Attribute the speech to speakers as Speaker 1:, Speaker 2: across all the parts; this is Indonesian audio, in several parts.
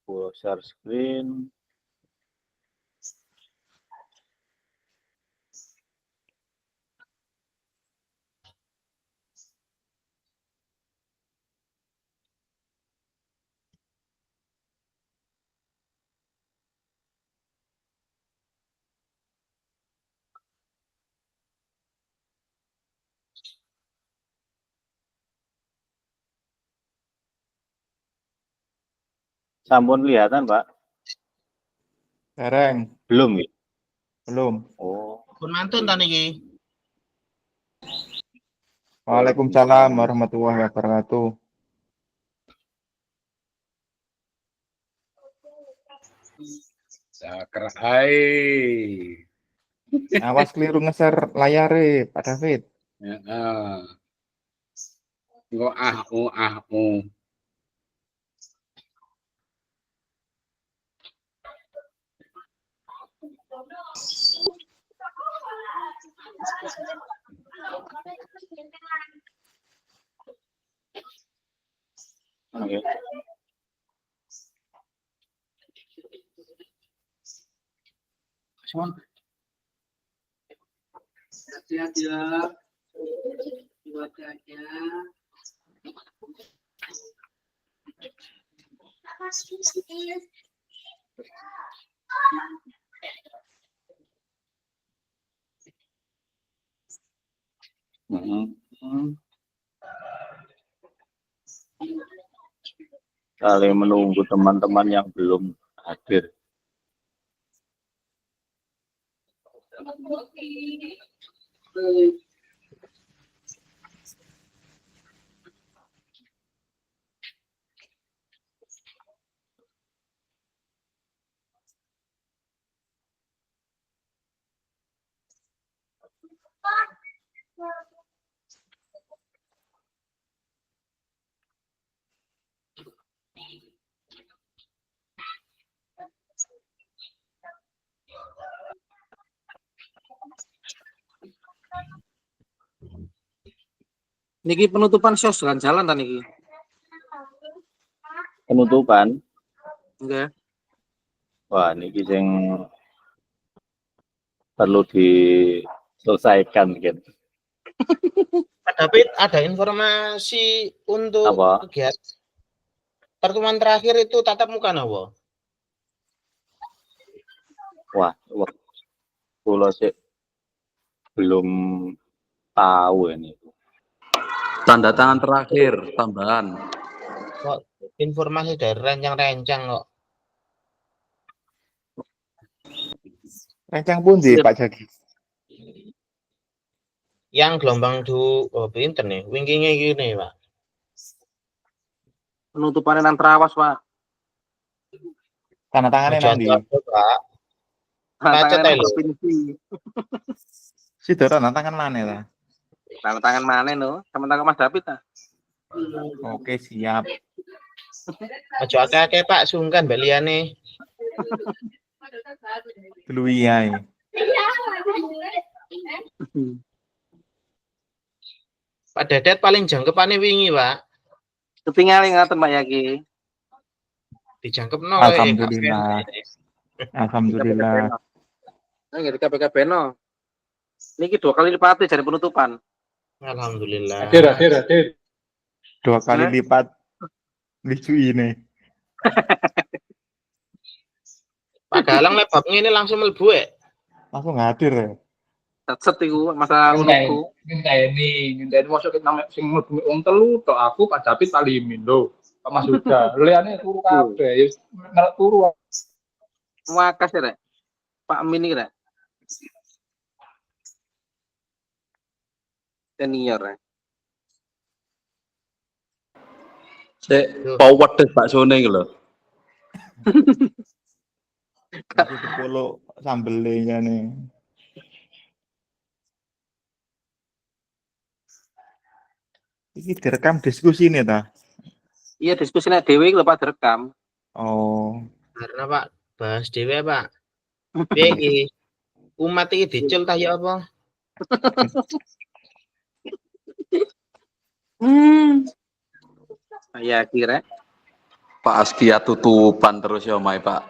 Speaker 1: Full share screen. Sampun kelihatan, Pak?
Speaker 2: Dereng,
Speaker 1: Belum ya?
Speaker 2: belum.
Speaker 1: Oh,
Speaker 3: Pun mantun ta niki.
Speaker 2: Waalaikumsalam warahmatullahi wabarakatuh.
Speaker 4: Saker ae.
Speaker 2: Awas keliru ngeser layare, Pak David.
Speaker 4: Heeh. Engko ah.
Speaker 1: oke.
Speaker 4: Cuman hati-hati ya. Wajahnya.
Speaker 1: Kali menunggu teman-teman yang belum hadir.
Speaker 3: Niki penutupan sos jalan ta niki.
Speaker 1: Penutupan.
Speaker 3: Nggih.
Speaker 1: Wah, niki sing perlu diselesaikan gitu.
Speaker 3: Pak David, ada informasi untuk
Speaker 1: Apa?
Speaker 3: kegiatan pertemuan terakhir itu tatap muka napa?
Speaker 1: Wah, kula sih belum tahu ini.
Speaker 5: Tanda tangan terakhir tambahan.
Speaker 3: Kok informasi dari rencang-rencang kok.
Speaker 2: Rencang pundi, Pak Jaki?
Speaker 3: Yang gelombang pinter nih, wingkingnya gini, Pak.
Speaker 6: Penutupannya nang Trawas, Pak.
Speaker 2: Tanda tangannya nanti.
Speaker 3: Pak.
Speaker 6: Tanda
Speaker 3: Pacet
Speaker 6: tangan
Speaker 3: ae lho.
Speaker 6: provinsi.
Speaker 2: Sido tanda tangan mana lah?
Speaker 6: Tanda tangan mana no? Sama tangan Mas David ta?
Speaker 2: Oke, siap.
Speaker 3: Aja akeh-akeh Pak, sungkan baliane.
Speaker 2: Dulu iya.
Speaker 3: Pak Dedet paling jangkepane wingi, Pak.
Speaker 6: Ketinggalan ngaten Pak Yaki.
Speaker 3: Dijangkepno
Speaker 2: Alhamdulillah. Alhamdulillah.
Speaker 6: Nggih KPK Beno. Niki 2 kali lipat dari penutupan.
Speaker 3: Alhamdulillah.
Speaker 4: Hadir.
Speaker 2: 2 kali lipat. Lucu ini.
Speaker 3: Pak Galang lebab ngene langsung mlebu
Speaker 2: Langsung hadir ya.
Speaker 6: Set iku masa menunggu.
Speaker 4: Ngenteni masuk ke nama sing mlebu wong telu tok aku Pak David Palimin lho. Pak Mas Huda. Liyane turu kabeh. Ya melok turu.
Speaker 6: Wakas ya, Rek. Pak Amin iki, Rek. Senior, Rek.
Speaker 5: Sik forward deh baksone iki lho.
Speaker 2: Itu polo sambelnya nih. Ini direkam diskusi nih ta?
Speaker 6: Iya diskusinya Dewi lho Pak direkam.
Speaker 2: Oh.
Speaker 3: Karena Pak bahas dhewe, Pak. Piye iki? Umat iki dicul ta ya apa?
Speaker 6: Ya kira.
Speaker 5: Pak Askia tutupan terus ya omahe Pak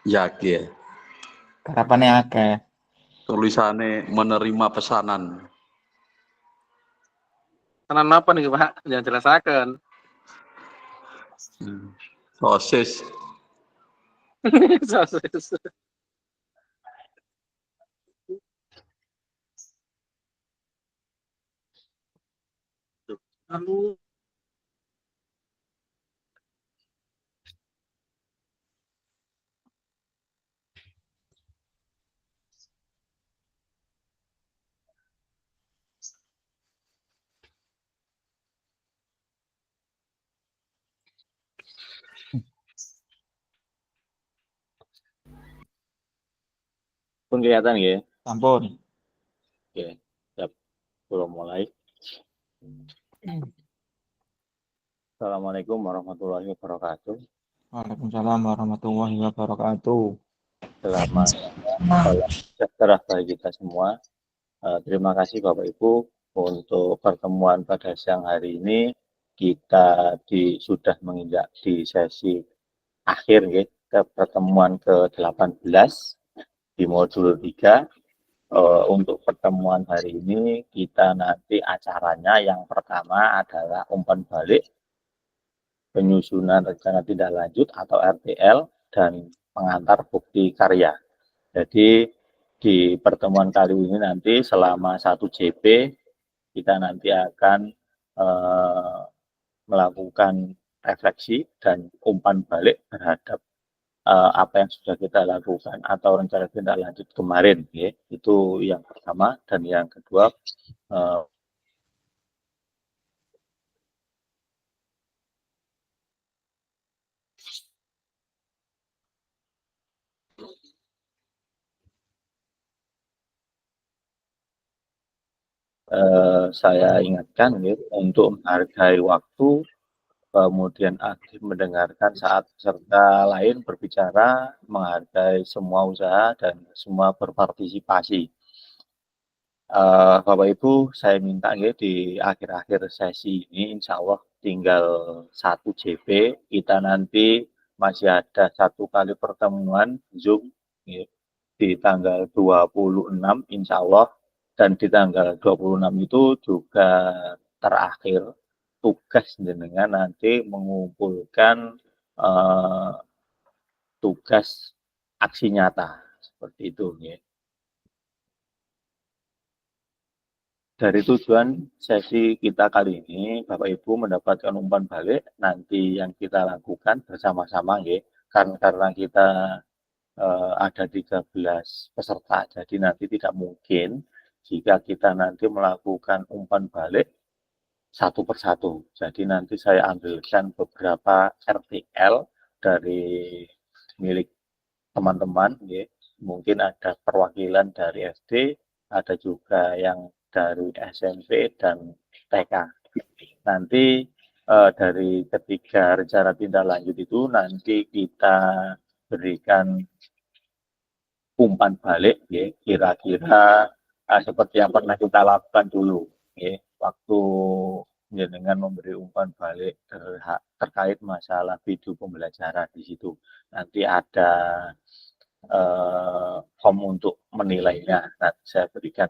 Speaker 5: Yaki ya.
Speaker 2: Harapannya akeh.
Speaker 5: Tulisannya menerima pesanan.
Speaker 6: Tenan apa nih Pak? Jangan jelasaken.
Speaker 5: Sosis.
Speaker 6: Sosis. Lalu
Speaker 1: Pun kelihatan ya.
Speaker 2: Sampun.
Speaker 1: Oke, siap. Belum mulai. Assalamualaikum warahmatullahi wabarakatuh.
Speaker 2: Waalaikumsalam warahmatullahi wabarakatuh.
Speaker 1: Selamat malam sejahtera bagi kita semua. Terima kasih Bapak Ibu untuk pertemuan pada siang hari ini. Kita sudah menginjak di sesi akhir ya, ke pertemuan ke-18 di modul 3. Untuk pertemuan hari ini kita nanti acaranya yang pertama adalah umpan balik, penyusunan rencana tindak lanjut atau RTL, dan pengantar bukti karya. Jadi di pertemuan kali ini nanti selama 1 JP kita nanti akan melakukan refleksi dan umpan balik terhadap apa yang sudah kita lakukan atau rencana tindak lanjut kemarin, ya. Itu yang pertama. Dan yang kedua, saya ingatkan ya, untuk menghargai waktu, kemudian aktif mendengarkan saat peserta lain berbicara, menghargai semua usaha dan semua berpartisipasi. Bapak Ibu, saya minta ya, di akhir-akhir sesi ini insya Allah tinggal 1 JP, kita nanti masih ada 1 kali pertemuan Zoom ya, di tanggal 26 insya Allah, dan di tanggal 26 itu juga terakhir tugas dengan nanti mengumpulkan tugas aksi nyata seperti itu ya. Dari tujuan sesi kita kali ini, Bapak Ibu mendapatkan umpan balik nanti yang kita lakukan bersama-sama ya, karena kita ada 13 peserta, jadi nanti tidak mungkin jika kita nanti melakukan umpan balik satu persatu. Jadi nanti saya ambilkan beberapa RTL dari milik teman-teman, ya. Mungkin ada perwakilan dari SD, ada juga yang dari SMP dan TK. Nanti dari ketiga rencana tindak lanjut itu nanti kita berikan umpan balik, ya, kira-kira seperti yang pernah kita lakukan dulu, ya, waktu dengan memberi umpan balik terkait masalah video pembelajaran. Di situ nanti ada form untuk menilainya. Nanti saya berikan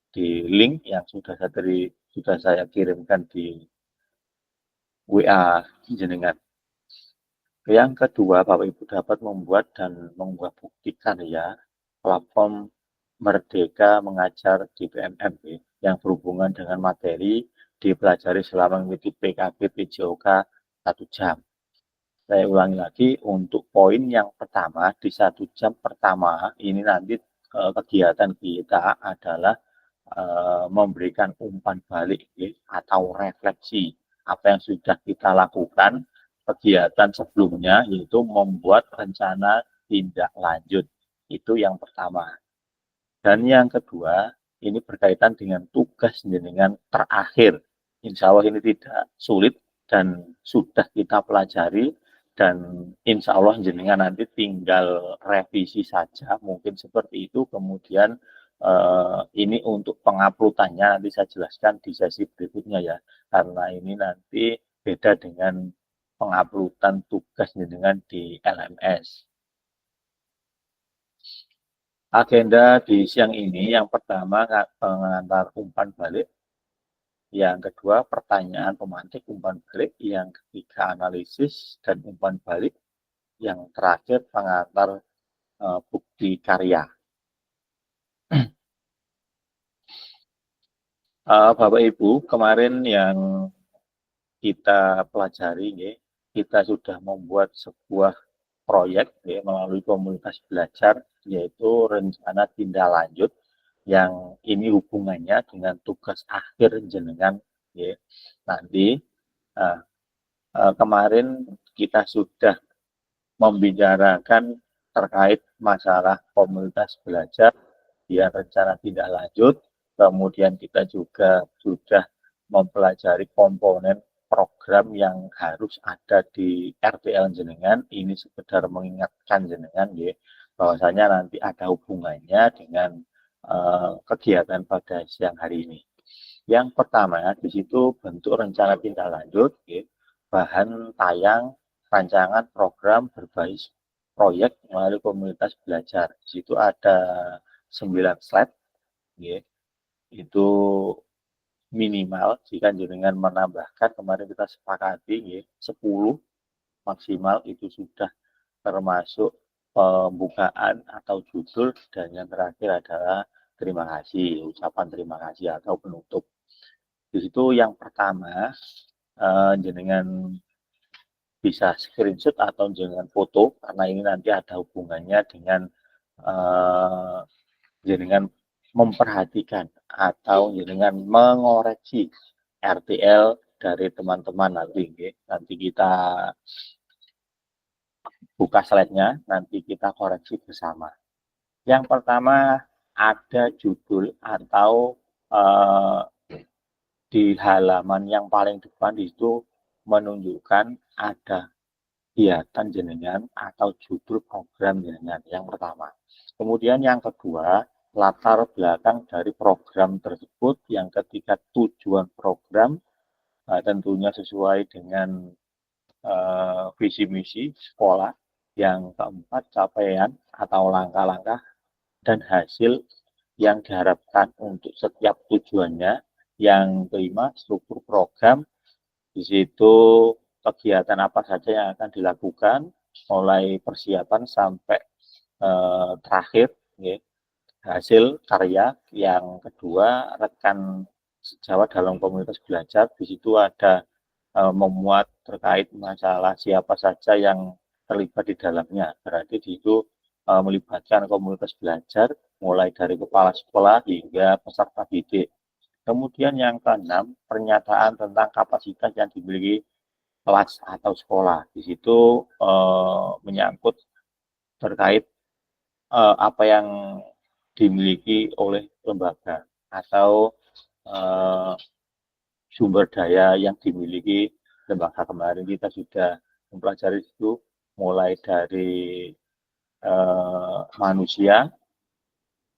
Speaker 1: di link yang sudah saya kirimkan di WA jenengan. Yang kedua, Bapak Ibu dapat membuat dan mengunggah bukti karya platform Merdeka Mengajar di PMM yang berhubungan dengan materi dipelajari selama mengikuti PKB PJOK 1 jam. Saya ulangi lagi, untuk poin yang pertama, di 1 jam pertama ini nanti kegiatan kita adalah memberikan umpan balik ya, atau refleksi apa yang sudah kita lakukan kegiatan sebelumnya, yaitu membuat rencana tindak lanjut. Itu yang pertama. Dan yang kedua, ini berkaitan dengan tugas dengan terakhir. Insya Allah ini tidak sulit dan sudah kita pelajari, dan insya Allah jenengan nanti tinggal revisi saja, mungkin seperti itu. Kemudian ini untuk penguploadannya nanti saya jelaskan di sesi berikutnya ya, karena ini nanti beda dengan penguploadan tugas jenengan di LMS. Agenda di siang ini yang pertama pengantar umpan balik, yang kedua pertanyaan pemantik umpan balik, yang ketiga analisis dan umpan balik, yang terakhir pengantar bukti karya. Bapak Ibu, kemarin yang kita pelajari, ya, kita sudah membuat sebuah proyek ya, melalui komunitas belajar, yaitu rencana tindak lanjut, yang ini hubungannya dengan tugas akhir jenengan. Ya. Nanti kemarin kita sudah membicarakan terkait masalah komunitas belajar, ya, rencana tindak lanjut. Kemudian kita juga sudah mempelajari komponen program yang harus ada di RTL jenengan. Ini sekedar mengingatkan jenengan ya, bahwasanya nanti ada hubungannya dengan kegiatan pada siang hari ini. Yang pertama, di situ bentuk rencana tindak lanjut, ya, bahan tayang rancangan program berbasis proyek melalui komunitas belajar. Di situ ada 9 slide, ya. Itu minimal jika jenengan menambahkan, kemarin kita sepakati ya, 10 maksimal, itu sudah termasuk pembukaan atau judul, dan yang terakhir adalah terima kasih, ucapan terima kasih atau penutup. Di situ yang pertama jenengan bisa screenshot atau jenengan foto, karena ini nanti ada hubungannya dengan jenengan memperhatikan atau dengan mengoreksi RTL dari teman-teman nanti. Nanti kita buka slide-nya, nanti kita koreksi bersama. Yang pertama ada judul atau di halaman yang paling depan itu menunjukkan ada kegiatan jenengan atau judul program jenengan, yang pertama. Kemudian yang kedua, latar belakang dari program tersebut. Yang ketiga, tujuan program, tentunya sesuai dengan visi misi sekolah. Yang keempat, capaian atau langkah-langkah dan hasil yang diharapkan untuk setiap tujuannya. Yang kelima, struktur program. Di situ kegiatan apa saja yang akan dilakukan, mulai persiapan sampai terakhir, ya, hasil karya. Yang kedua, rekan sejawat dalam komunitas belajar. Di situ ada memuat terkait masalah siapa saja yang terlibat di dalamnya. Berarti di situ melibatkan komunitas belajar, mulai dari kepala sekolah hingga peserta didik. Kemudian yang keenam, pernyataan tentang kapasitas yang dimiliki kelas atau sekolah. Di situ menyangkut terkait apa yang dimiliki oleh lembaga atau sumber daya yang dimiliki lembaga. Kemarin kita sudah mempelajari itu mulai dari manusia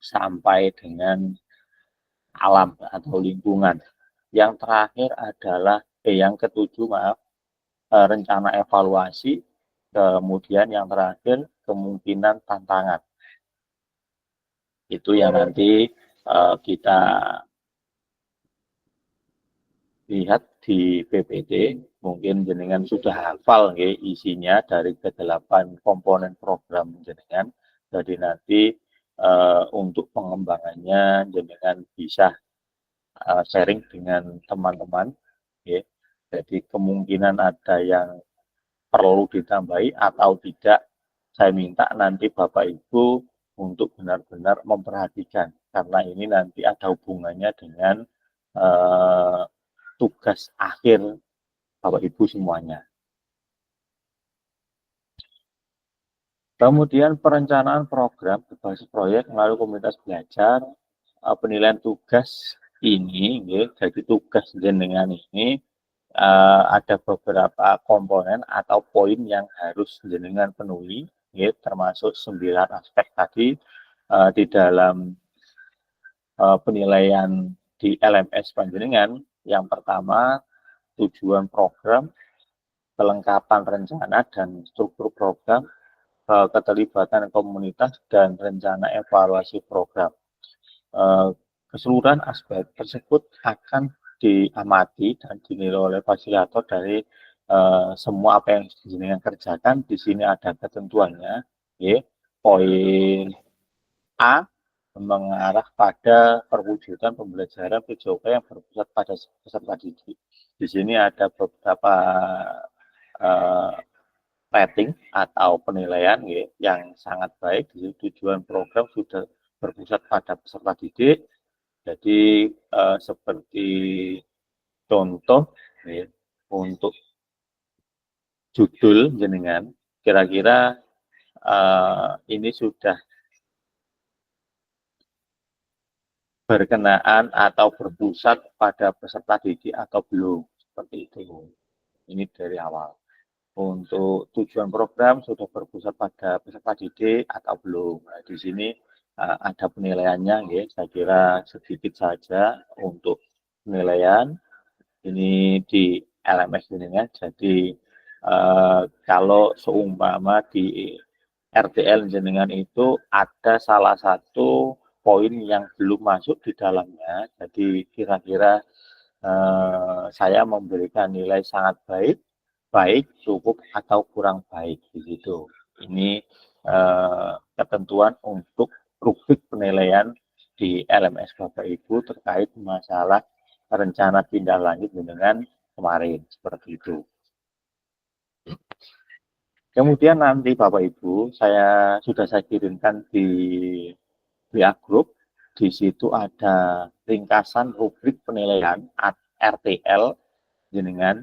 Speaker 1: sampai dengan alam atau lingkungan. Yang terakhir adalah yang ketujuh, rencana evaluasi. Kemudian yang terakhir, kemungkinan tantangan. Itu yang nanti kita lihat di PPT. Mungkin jenengan sudah hafal ya, isinya dari ke-8 komponen program jenengan. Jadi nanti untuk pengembangannya jenengan bisa sharing dengan teman-teman. Ya. Jadi kemungkinan ada yang perlu ditambahi atau tidak, saya minta nanti Bapak Ibu untuk benar-benar memperhatikan, karena ini nanti ada hubungannya dengan tugas akhir Bapak Ibu semuanya. Kemudian perencanaan program berbasis proyek melalui komunitas belajar. Penilaian tugas ini, ya, jadi tugas jenengan ini ada beberapa komponen atau poin yang harus jenengan penuhi, ya, termasuk 9 aspek tadi di dalam penilaian di LMS panjenengan. Yang pertama, tujuan program. kelengkapan rencana dan struktur program, keterlibatan komunitas, dan rencana evaluasi program. Keseluruhan aspek tersebut akan diamati dan dinilai oleh fasilitator dari semua apa yang jenengan kerjakan. Di sini ada ketentuannya. Ya. Poin A mengarah pada perwujudan pembelajaran PJOK yang berpusat pada peserta didik. Di sini ada beberapa rating atau penilaian ya, yang sangat baik. Tujuan program sudah berpusat pada peserta didik. Jadi seperti contoh ya, untuk judul jenengan, kira-kira ini sudah berkenaan atau berpusat pada peserta didik atau belum, seperti itu. Ini dari awal. Untuk tujuan program sudah berpusat pada peserta didik atau belum. Nah, di sini ada penilaiannya, ya. Saya kira sedikit saja untuk penilaian. Ini di LMS jenengan. Jadi kalau seumpama di RTL jenengan itu ada salah satu poin yang belum masuk di dalamnya, jadi kira-kira saya memberikan nilai sangat baik, cukup, atau kurang baik begitu. Ini ketentuan untuk rubrik penilaian di LMS Bapak Ibu terkait masalah rencana tindak lanjut dengan kemarin, seperti itu. Kemudian nanti Bapak Ibu sudah saya kirimkan di WA Group. Di situ ada ringkasan rubrik penilaian RTL jenengan.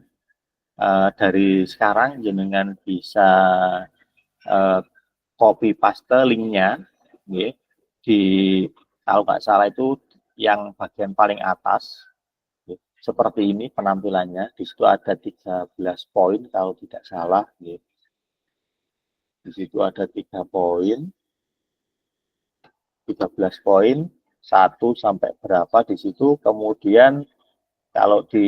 Speaker 1: Dari sekarang jenengan bisa copy paste linknya, ya, di kalau nggak salah itu yang bagian paling atas, ya, seperti ini penampilannya. Di situ ada 13 poin kalau tidak salah, ya. Di situ ada 3 poin, 13 poin, 1 sampai berapa di situ. Kemudian kalau di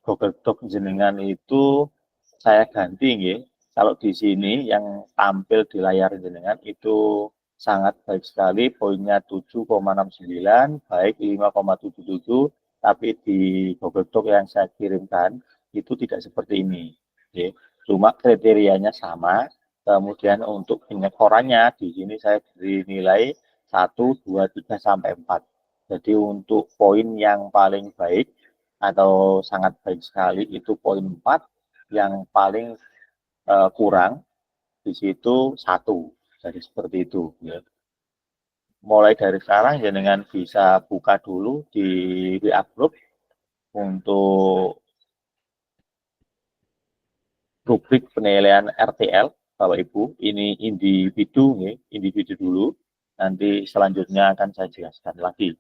Speaker 1: Google Doc jenengan itu saya ganti, ya. Kalau di sini yang tampil di layar jenengan itu sangat baik sekali, poinnya 7,69, baik 5,77, tapi di Google Doc yang saya kirimkan itu tidak seperti ini, ya. Cuma kriterianya sama. Kemudian untuk penyekorannya di sini saya beri nilai 1, 2, 3, sampai 4. Jadi untuk poin yang paling baik atau sangat baik sekali itu poin 4, yang paling kurang di situ 1. Jadi seperti itu, ya. Mulai dari sekarang jenengan bisa buka dulu di WA Group untuk rubrik penilaian RTL Bapak Ibu. Ini individu, ya, individu dulu. Nanti selanjutnya akan saya jelaskan lagi.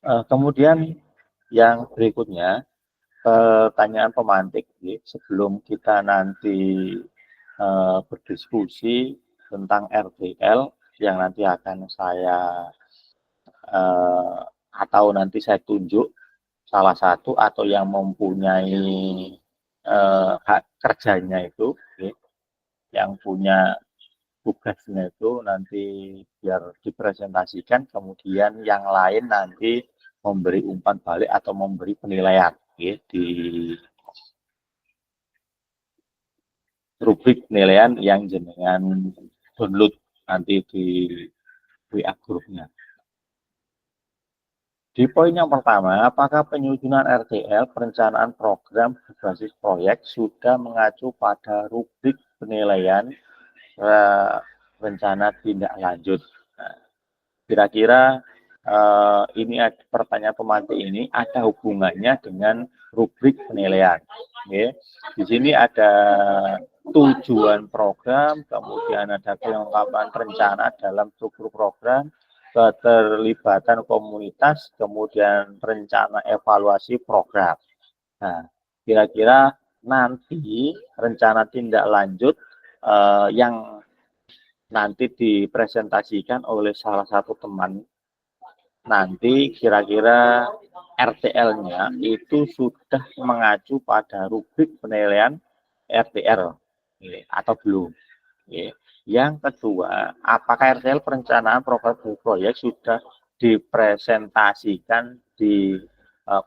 Speaker 1: Kemudian yang berikutnya, pertanyaan pemantik, ya, sebelum kita nanti berdiskusi tentang RTL yang nanti akan saya atau nanti saya tunjuk salah satu atau yang mempunyai hak kerjanya itu, ya, yang punya tugasnya itu nanti biar dipresentasikan, kemudian yang lain nanti memberi umpan balik atau memberi penilaian, ya, di rubrik penilaian yang jenengan download nanti di WA grupnya. Di poin yang pertama, apakah penyusunan RTL perencanaan program berbasis proyek sudah mengacu pada rubrik penilaian rencana tindak lanjut? Kira-kira ini pertanyaan pemantik ini ada hubungannya dengan rubrik penilaian. Okay. Di sini ada tujuan program, kemudian ada kelengkapan rencana dalam struktur program, keterlibatan komunitas, kemudian rencana evaluasi program. Nah, kira-kira nanti rencana tindak lanjut yang nanti dipresentasikan oleh salah satu teman nanti kira-kira RTL-nya itu sudah mengacu pada rubrik penilaian RTL atau belum. Yang kedua, apakah RTL perencanaan proyek sudah dipresentasikan di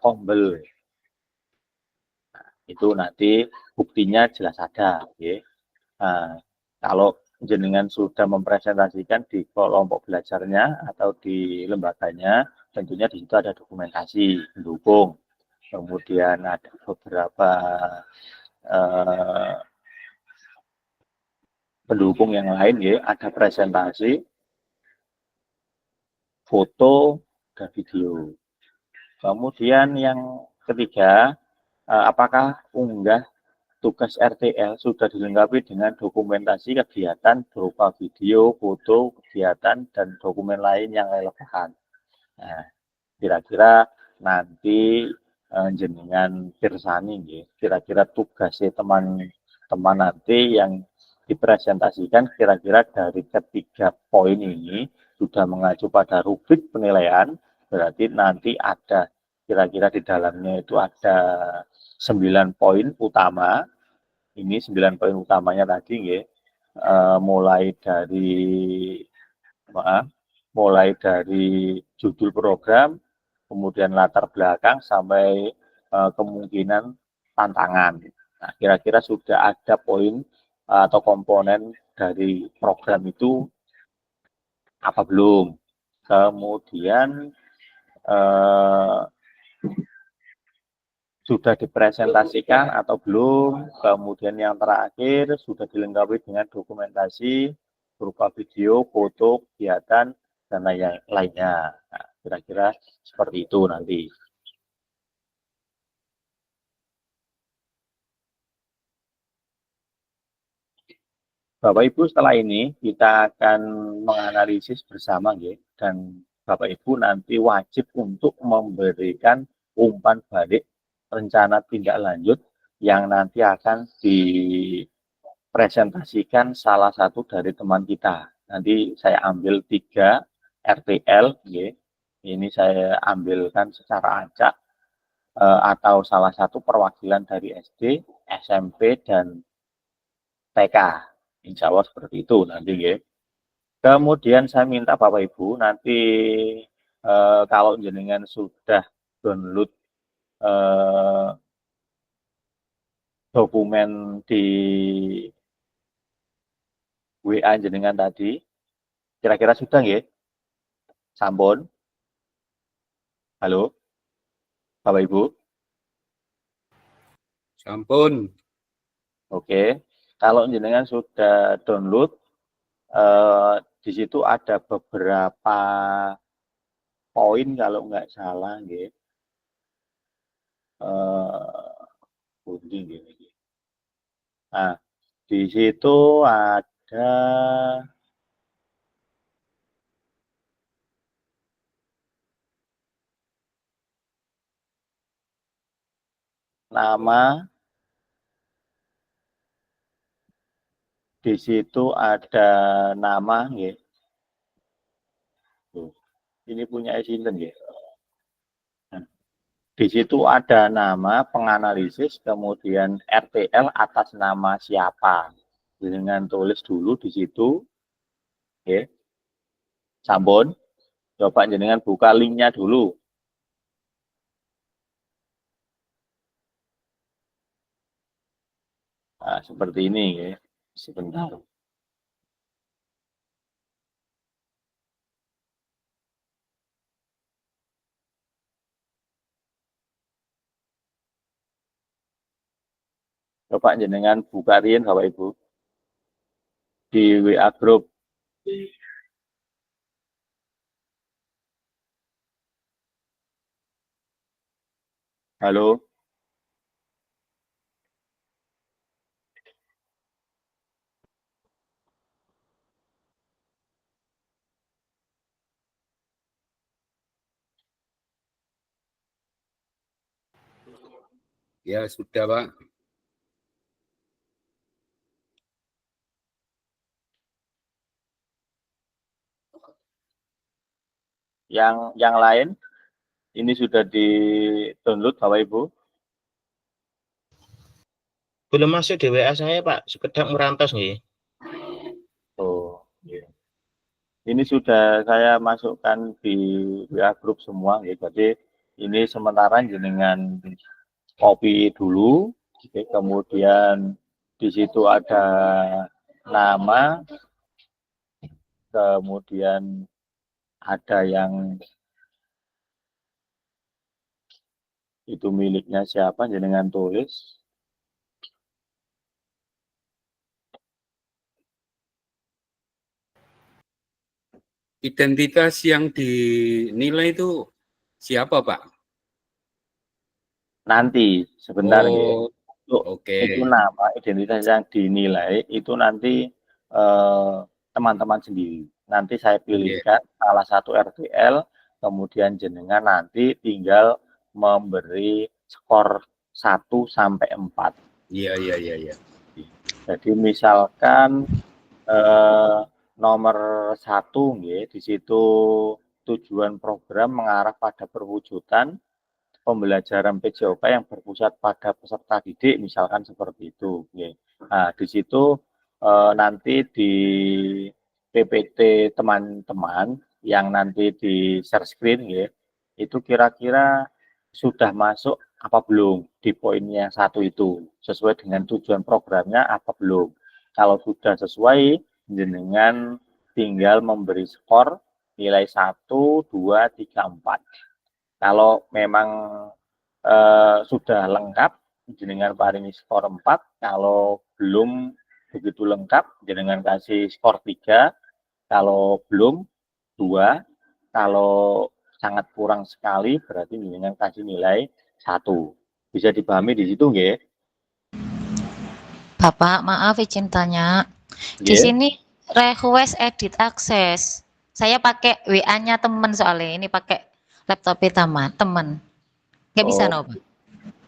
Speaker 1: Kombel? Nah, itu nanti buktinya jelas ada. Nah, kalau jenengan sudah mempresentasikan di kelompok belajarnya atau di lembaganya, tentunya di situ ada dokumentasi pendukung. Kemudian ada beberapa pendukung yang lain, ada presentasi, foto, dan video. Kemudian yang ketiga, apakah unggah tugas RTL sudah dilengkapi dengan dokumentasi kegiatan berupa video, foto, kegiatan, dan dokumen lain yang relevan. Nah, kira-kira nanti jenengan pirsani, kira-kira tugasnya teman-teman nanti yang dipresentasikan kira-kira dari ketiga poin ini sudah mengacu pada rubrik penilaian, berarti nanti ada kira-kira di dalamnya itu ada 9 poin utama. Ini 9 poin utamanya tadi mulai dari judul program, kemudian latar belakang sampai kemungkinan tantangan. Nah, kira-kira sudah ada poin atau komponen dari program itu apa belum? Kemudian sudah dipresentasikan atau belum? Kemudian yang terakhir sudah dilengkapi dengan dokumentasi berupa video, foto, kegiatan, dan lainnya. Nah, kira-kira seperti itu nanti. Bapak Ibu, setelah ini kita akan menganalisis bersama, dan Bapak Ibu nanti wajib untuk memberikan umpan balik rencana tindak lanjut yang nanti akan dipresentasikan salah satu dari teman kita. Nanti saya ambil 3 RTL, ini saya ambilkan secara acak atau salah satu perwakilan dari SD, SMP, dan TK. Insya Allah seperti itu nanti, Kemudian saya minta Bapak Ibu nanti kalau jenengan sudah download dokumen di WA jenengan tadi, kira-kira sudah Sampun? Halo, Bapak Ibu?
Speaker 5: Sampun.
Speaker 1: Oke, kalau jenengan sudah download, di situ ada beberapa poin kalau nggak salah, Nah, di situ ada nama, di situ ada nama, Ini punya sinten, Nah, di situ ada nama penganalisis, kemudian RTL atas nama siapa. Dengan tulis dulu di situ, Sampun. Coba jenengan buka linknya dulu. Nah, seperti ini, Sebentar. Coba jenengan buka riyen Bapak Ibu di WA group. Halo.
Speaker 5: Ya sudah Pak.
Speaker 1: Yang lain ini sudah di-download Bapak Ibu?
Speaker 3: Belum masuk di WA saya, Pak. Sekedap merantos nggih.
Speaker 1: Oh, iya. Ini sudah saya masukkan di WA grup semua ya. Jadi ini sementara jenengan copy dulu, oke, kemudian di situ ada nama, kemudian ada yang itu miliknya siapa, jenengan tulis.
Speaker 7: Identitas yang dinilai itu siapa, Pak?
Speaker 1: Nanti sebentar ya.
Speaker 7: Oh,
Speaker 1: Itu
Speaker 7: oke.
Speaker 1: nama identitas yang dinilai itu nanti teman-teman sendiri. Nanti saya
Speaker 7: Iya,
Speaker 1: pilihkan salah satu RTL, kemudian jenengan nanti tinggal memberi skor 1 sampai 4.
Speaker 7: iya.
Speaker 1: Jadi misalkan nomor 1 nggih, di situ tujuan program mengarah pada perwujudan pembelajaran PJOK yang berpusat pada peserta didik, misalkan seperti itu. Nah, di situ nanti di PPT teman-teman yang nanti di share screen, itu kira-kira sudah masuk apa belum di poinnya 1 itu, sesuai dengan tujuan programnya apa belum. Kalau sudah sesuai, jenengan tinggal memberi skor nilai 1, 2, 3, 4. Kalau memang sudah lengkap, jenengan paringi skor 4. Kalau belum begitu lengkap, jenengan kasih skor 3. Kalau belum, 2. Kalau sangat kurang sekali, berarti jenengan kasih nilai 1. Bisa dipahami di situ nggih?
Speaker 8: Bapak, maaf izin tanya. Di
Speaker 1: Nggih.
Speaker 8: sini request edit akses. Saya pakai WA-nya teman soalnya. Ini pakai laptop teman. Nggak bisa
Speaker 1: Oh,
Speaker 8: no, Pak?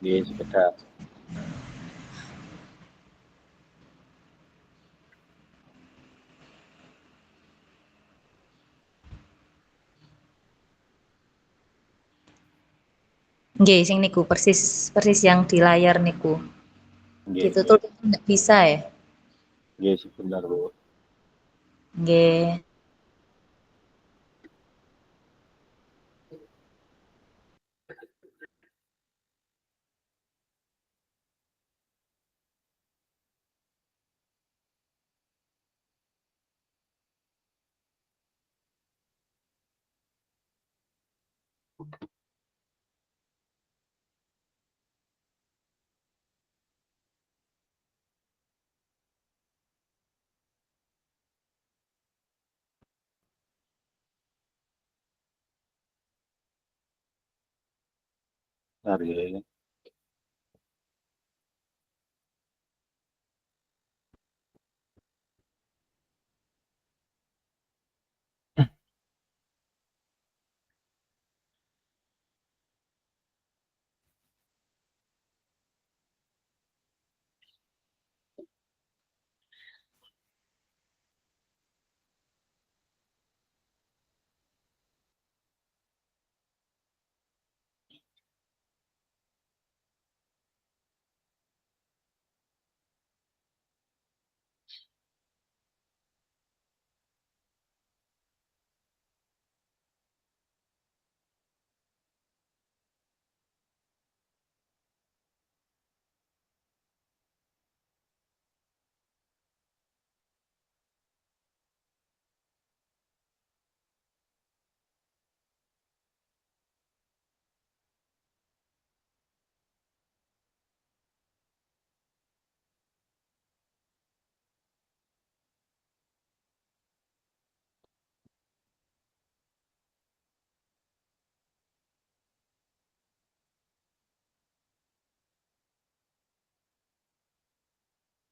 Speaker 1: nggih, sekedar.
Speaker 8: Nggih, sing niku persis persis yang di layar niku.
Speaker 1: Nggih,
Speaker 8: Ditutup nggak bisa ya?
Speaker 1: nggih, sebentar, Bu.
Speaker 8: Nggih.
Speaker 1: Bentar ya.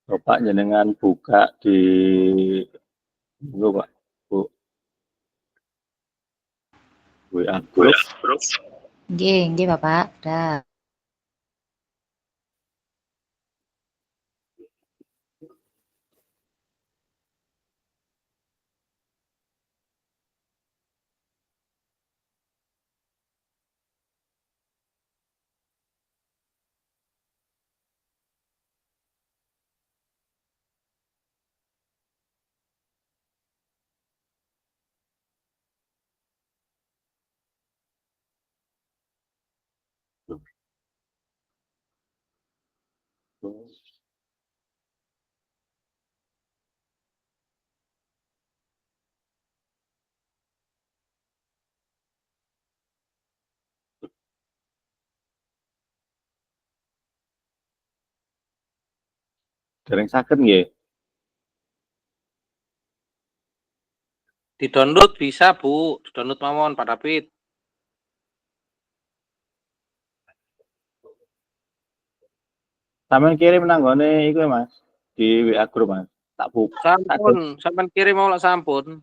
Speaker 1: Bapak jenengan buka di dulu, Pak, Bu, WA grup.
Speaker 8: Nggih, Bapak. Dah.
Speaker 1: Dereng saged nggih.
Speaker 6: Di-download bisa, Bu. Di-download mawon, Pak David.
Speaker 1: Sampeyan kirim nang nggone iku ya, Mas. Di WA grup, Mas. Tak bu.
Speaker 6: Sampun, sampean kirim mau lak sampun.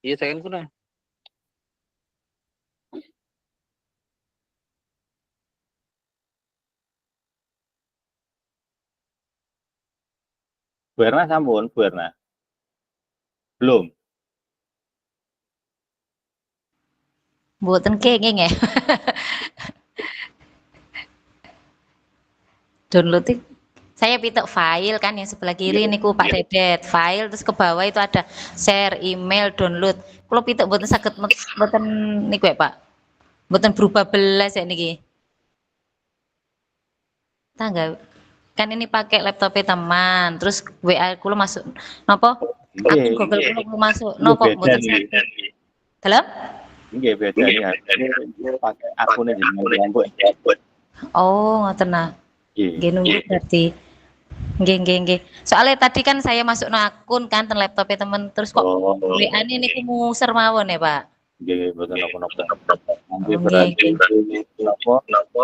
Speaker 6: Iya, saya kan kuna.
Speaker 1: Bu Erna sampun, Bu Erna. Belum.
Speaker 8: Mboten kenging ya. Download itu saya pitok file kan yang sebelah kiri niku Pak Dedet, file terus ke bawah itu ada share, email, download. Kalau pitok mboten saged mboten niku ya Pak. Mboten berubah belas ya niki. Tangga kan ini pakai laptopnya teman, terus WA kula masuk nopo? Akun Google kula masuk nopo mboten saged. Dalam?
Speaker 1: Nggih beda ya. Pakai akunnya jenengan Bu.
Speaker 8: Oh, ngoten nah. Nggih nunggu berarti. Nggih. Soalnya tadi kan saya masuk no akun kan ten laptopnya temen terus kok WA ini niku muser mawon ya, Pak.
Speaker 1: Nggih, mboten napa-napa. Nanti berarti napa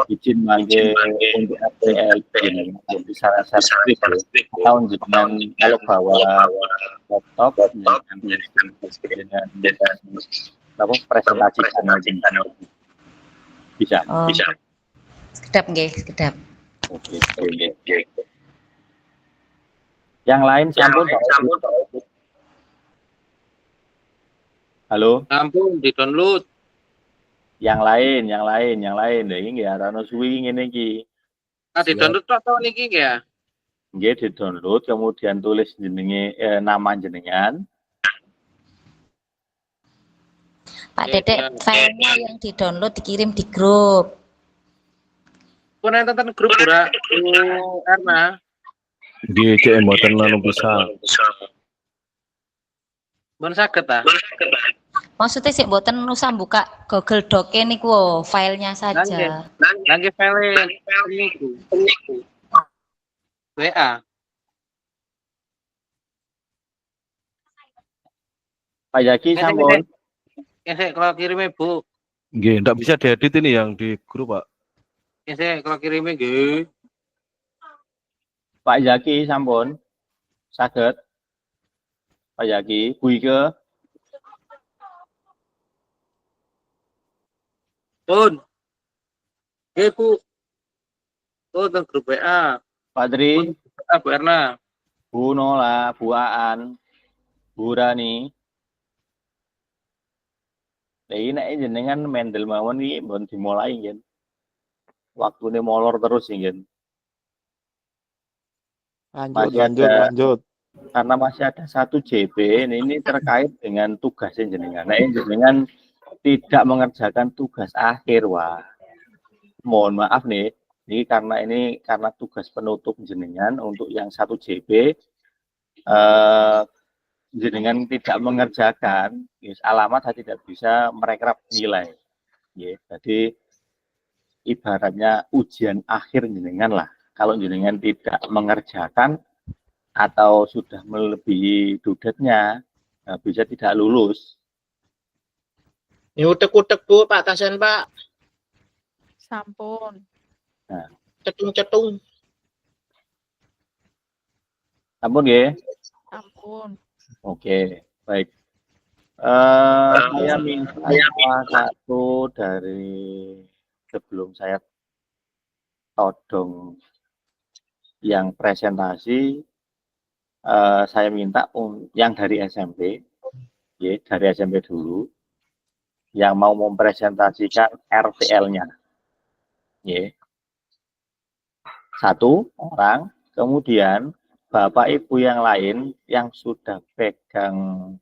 Speaker 1: izin mangke untuk RTL jenengan bisa servis tahun jenengan kalau bawa laptop dengan napa presentasi channel bisa.
Speaker 8: Oh. Sekedap nggih, sekedap.
Speaker 1: Oke. Yang lain sampun Pak. Halo.
Speaker 6: Sampun di-download.
Speaker 1: Yang lain. Lha iki nggih arane suwi ngene iki.
Speaker 6: Di-download tok to niki ya.
Speaker 1: Nggih di-download kemudian tulis jenenge nama jenengan.
Speaker 8: Pak Dedek, filenya yang di-download dikirim di grup.
Speaker 6: Pun enten grup ora Erna.
Speaker 5: Nggih, cek mboten anu bisa.
Speaker 6: Pun saged ta?
Speaker 8: Maksudnya sih mboten usah buka Google Doc niku filenya saja.
Speaker 6: Nangge file niku. WA.
Speaker 1: Pak Yaki sampun.
Speaker 6: Kalau kirimnya Bu.
Speaker 5: Nggih, ndak bisa diedit ini yang di grup, Pak.
Speaker 6: Kalau kirimnya nggih.
Speaker 1: Pak Yaki sampun. Saged. Pak Yaki, Bu Ike.
Speaker 6: Pun. Nggih Bu. Oh, teng grup WA.
Speaker 1: Pak Tri,
Speaker 6: Bu Erna.
Speaker 1: Bu Nola, Bu Aan, Bu Rani. Iki nek jenengan mendel mawon iki mbon dimulai nggih. Waktune molor terus nggih.
Speaker 2: Lanjut.
Speaker 1: Karena masih ada 1 JP ini terkait dengan tugas jenengan. Nek jenengan tidak mengerjakan tugas akhir, wah. Mohon maaf nih, ini karena tugas penutup jenengan untuk yang 1 JP jenengan tidak mengerjakan, yes, alamat saya tidak bisa merekrab nilai. Yes, jadi ibaratnya ujian akhir jenengan lah. Kalau jenengan tidak mengerjakan atau sudah melebihi dudetnya, bisa tidak lulus.
Speaker 3: Ini utek-utek Bu, Pak Tasen Pak.
Speaker 9: Sampun.
Speaker 1: Nah.
Speaker 3: Cetung-cetung.
Speaker 1: Sampun nggih?
Speaker 9: Sampun.
Speaker 1: Oke, baik. Saya minta salah satu dari sebelum saya todong yang presentasi, saya minta yang dari SMP, ya, dari SMP dulu, yang mau mempresentasikan RTL-nya, ya, 1 orang, kemudian Bapak Ibu yang lain yang sudah pegang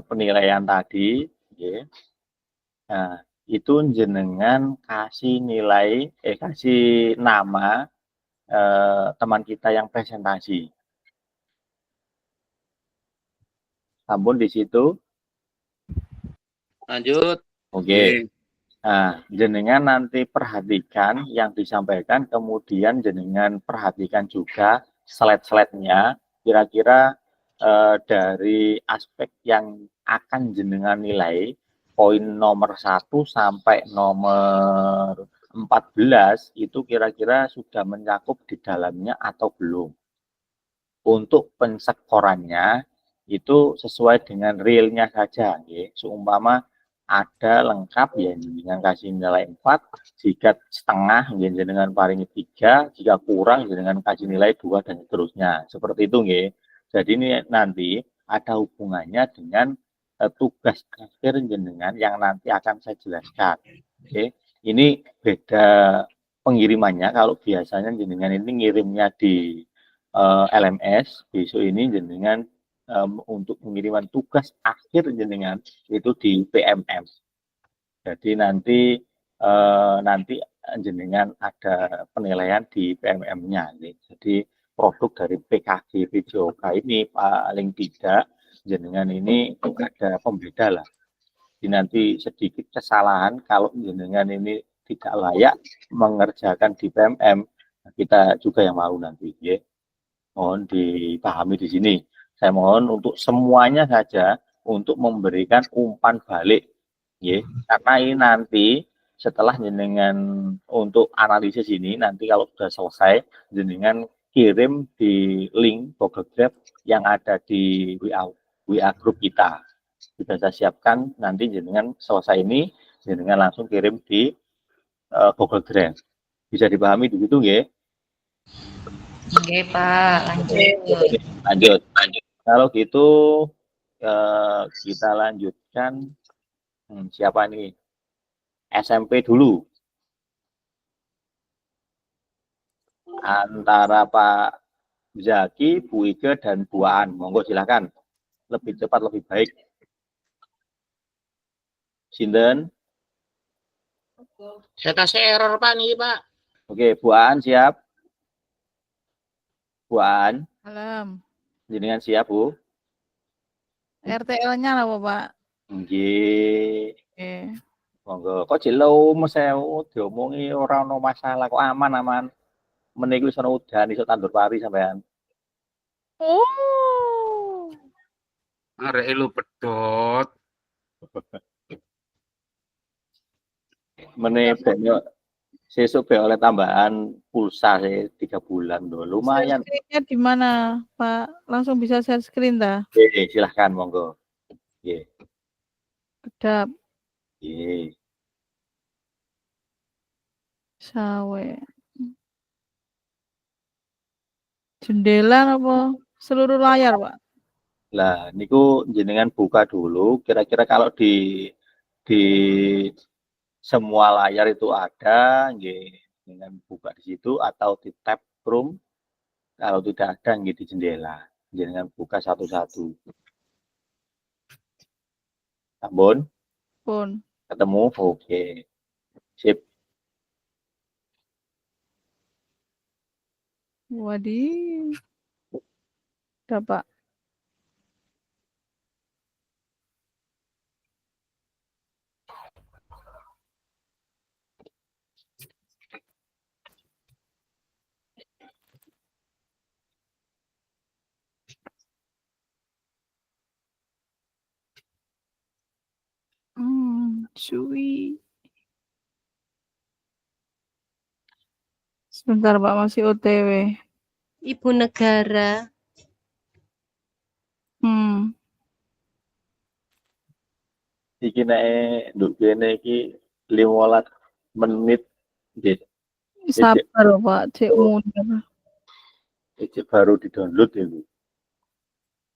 Speaker 1: penilaian tadi, ya, nah, itu jenengan kasih nilai, kasih nama teman kita yang presentasi. Sampun di situ.
Speaker 6: Lanjut.
Speaker 1: Oke. Nah, jenengan nanti perhatikan yang disampaikan, kemudian jenengan perhatikan juga slide-slide-nya, kira-kira dari aspek yang akan jenengan nilai, poin nomor 1 sampai nomor 14 itu kira-kira sudah mencakup di dalamnya atau belum. Untuk pensekorannya itu sesuai dengan realnya saja, ya. Seumpama ada lengkap ya dengan kasih nilai 4, jika setengah ya dengan paling 3, jika kurang ya dengan kasih nilai 2 dan seterusnya. Seperti itu nggih. Jadi ini nanti ada hubungannya dengan tugas akhir jenengan yang nanti akan saya jelaskan. Oke. Ini beda pengirimannya. Kalau biasanya jenengan ini ngirimnya di LMS, besok ini jenengan untuk pengiriman tugas akhir jenengan itu di PMM. Jadi nanti jenengan ada penilaian di PMM-nya. Jadi produk dari PKG PJOK ini paling tidak jenengan ini ada pembeda lah. Jadi nanti sedikit kesalahan kalau jenengan ini tidak layak mengerjakan di PMM, kita juga yang malu nanti, ya. Mohon dipahami di sini. Saya mohon untuk semuanya saja untuk memberikan umpan balik, ya. Karena ini nanti setelah jenengan untuk analisis ini, nanti kalau sudah selesai, jenengan kirim di link Google Drive yang ada di WA grup kita. Sudah saya siapkan, nanti jenengan selesai ini, jenengan langsung kirim di Google Drive. Bisa dipahami begitu, ya?
Speaker 8: Oke Pak,
Speaker 1: Lanjut. Kalau gitu kita lanjutkan. Siapa nih? SMP dulu. Antara Pak Zaki, Bu Ike, dan Bu Aan. Monggo silakan. Lebih cepat, lebih baik. Sinten?
Speaker 3: Saya kasih error Pak nih Pak.
Speaker 1: Oke, Bu Aan siap? Bu Aan,
Speaker 9: Alam.
Speaker 1: jenengan siap, Bu?
Speaker 9: RTL-nya lah, Pak.
Speaker 1: Nggih.
Speaker 9: Oke.
Speaker 1: Monggo. Kok jelo mesewu diomongi ora ono masalah, kok aman-aman. Meniku iso udan, iso tandur pari sampean.
Speaker 9: Oh.
Speaker 7: Arek lu pedot.
Speaker 1: Meneh sesuk be oleh tambahan pulsa 3 bulan loh. Lumayan.
Speaker 9: Screen-nya di mana, Pak? Langsung bisa share screen dah.
Speaker 1: Oke, silahkan monggo. Nggih.
Speaker 9: Kedap.
Speaker 1: Nggih.
Speaker 9: Sawe. Jendela apa? Seluruh layar, Pak?
Speaker 1: Lah, niku jenengan buka dulu. Kira-kira kalau di semua layar itu ada, nggih, dengan buka di situ atau di tab Chrome. Kalau tidak ada, nggih di jendela. Jenengan buka satu-satu. Sampun?
Speaker 9: Pun.
Speaker 1: Ketemu? Oke. Sip.
Speaker 9: Waduh. Dapat. Cuy. Sebentar, Pak, masih OTW.
Speaker 10: Ibu negara.
Speaker 1: Iki nek nduk kene iki 15 menit nggih.
Speaker 9: Sabar, Pak, cek mundur.
Speaker 1: Iki baru di-download itu.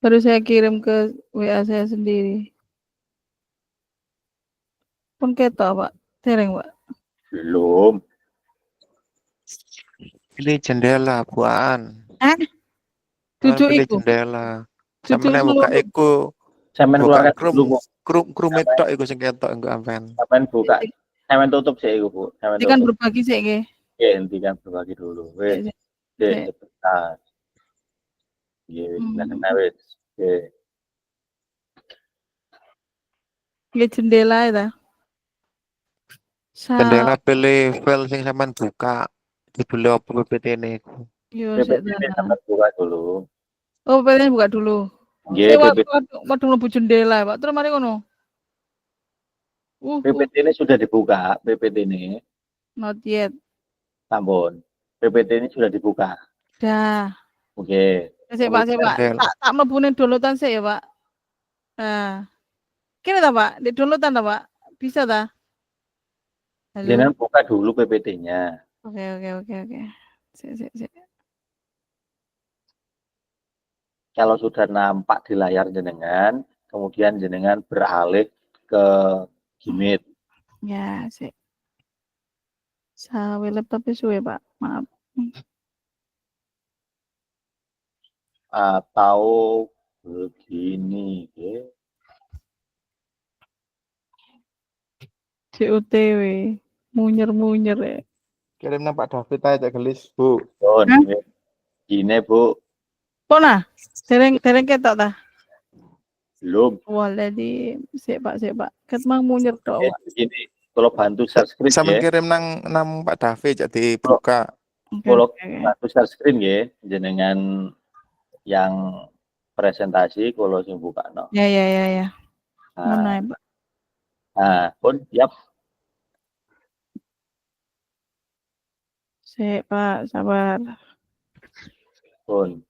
Speaker 9: Baru saya kirim ke WA saya sendiri. Pun ketok, Pak. Tereng, Pak.
Speaker 1: Belum.
Speaker 2: Pilih jendela, Buan.
Speaker 9: Duduk
Speaker 2: Pilih
Speaker 9: iku.
Speaker 2: jendela.
Speaker 9: Duduk
Speaker 2: Sampeyan buka iku.
Speaker 1: Sampeyan
Speaker 2: Buka
Speaker 1: keluarkan
Speaker 2: krum metok iku sing ketok engko ampen.
Speaker 1: Sampeyan buka. Sampeyan tutup sih iku, Bu. Sampeyan
Speaker 9: Ini kan
Speaker 1: tutup.
Speaker 9: berbagi sih, nggih.
Speaker 1: Oke, hentikan berbagi dulu. Wes. Oke, sebentar. Nggih, silakan wes. Oke.
Speaker 9: Nggih jendela ya.
Speaker 2: Kendala pilih file sing sampean buka. Judulnya apa PPT ini?
Speaker 9: Yo sik
Speaker 1: PPT ini
Speaker 9: ta.
Speaker 1: sampai buka dulu.
Speaker 9: Oh, PPT buka dulu.
Speaker 1: Nggih, PPT,
Speaker 9: Waduh mlebu jendela, Pak. Terus mari ngono.
Speaker 1: PPT ini sudah dibuka, PPT ini.
Speaker 9: Not yet.
Speaker 1: Sampun. PPT ini sudah dibuka.
Speaker 9: Dah.
Speaker 1: Oke.
Speaker 9: Sik Pak, sik Pak. Tak mlebune downloadan sik ya, Pak. Nah. Kene ta, Pak? Di downloadan ta, Pak? Bisa ta? Halo.
Speaker 1: Jenengan buka dulu PPT-nya.
Speaker 9: Oke. Sik.
Speaker 1: Kalau sudah nampak di layar jenengan, kemudian jenengan beralih ke Gmeet.
Speaker 9: Ya, sik. Sawe laptop suwe, Pak. Maaf.
Speaker 1: Atau begini, ya.
Speaker 9: COTW. Munyer ya.
Speaker 2: Kirim nang Pak David aja gelis, Bu.
Speaker 1: Oh, ini Bu,
Speaker 9: Pona, dereng ketok ta?
Speaker 1: belum.
Speaker 9: Waladi, sik Pak. Ket mang munyer tok, Pak.
Speaker 1: Begini, kalau bantu share screen
Speaker 2: Sampeyan
Speaker 1: ya.
Speaker 2: kirim nang Pak David jadi buka.
Speaker 1: Kalau bantu share screen ya, jenengan yang presentasi kalau sing buka no.
Speaker 9: Ya.
Speaker 1: Nah,
Speaker 9: Mana ya, Pak?
Speaker 1: pun siap.
Speaker 9: Sik, Pak, sabar.
Speaker 1: Pun.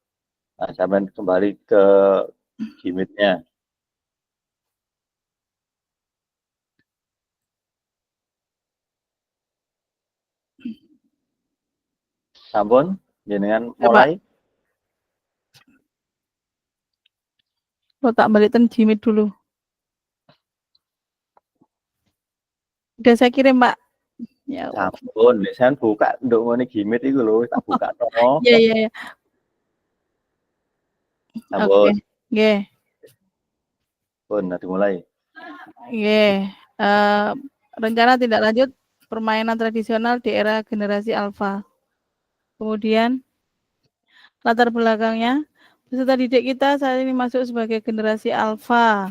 Speaker 1: Nah, sampai kembali ke Gmeet-nya. Sampun, jenengan
Speaker 9: Ya,
Speaker 1: mulai.
Speaker 9: Lo tak balikkan Gmeet dulu. Udah saya kirim, Pak. Ya.
Speaker 1: Sampun, saya buka untuk ngene Gmeet itu loh, tak buka toh.
Speaker 9: Iya.
Speaker 1: Sampun.
Speaker 9: Oke. Nggih.
Speaker 1: Pun, nanti mulai.
Speaker 9: Nggih. Rencana tindak lanjut permainan tradisional di era generasi alfa. Kemudian latar belakangnya, peserta didik kita saat ini masuk sebagai generasi alfa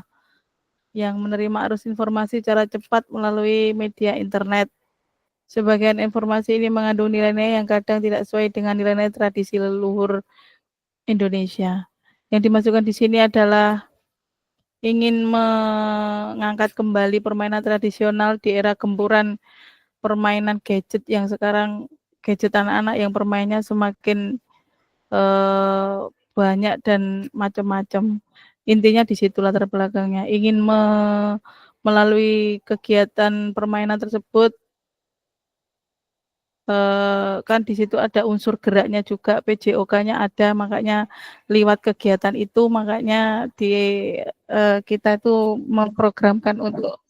Speaker 9: yang menerima arus informasi secara cepat melalui media internet. Sebagian informasi ini mengandung nilai-nilai yang kadang tidak sesuai dengan nilai-nilai tradisi leluhur Indonesia. Yang dimasukkan di sini adalah ingin mengangkat kembali permainan tradisional di era gempuran permainan gadget yang sekarang gadget anak-anak yang permainnya semakin banyak dan macam-macam. Intinya di situ latar belakangnya. Ingin melalui kegiatan permainan tersebut kan di situ ada unsur geraknya juga, PJOK-nya ada, makanya lewat kegiatan itu makanya kita itu memprogramkan untuk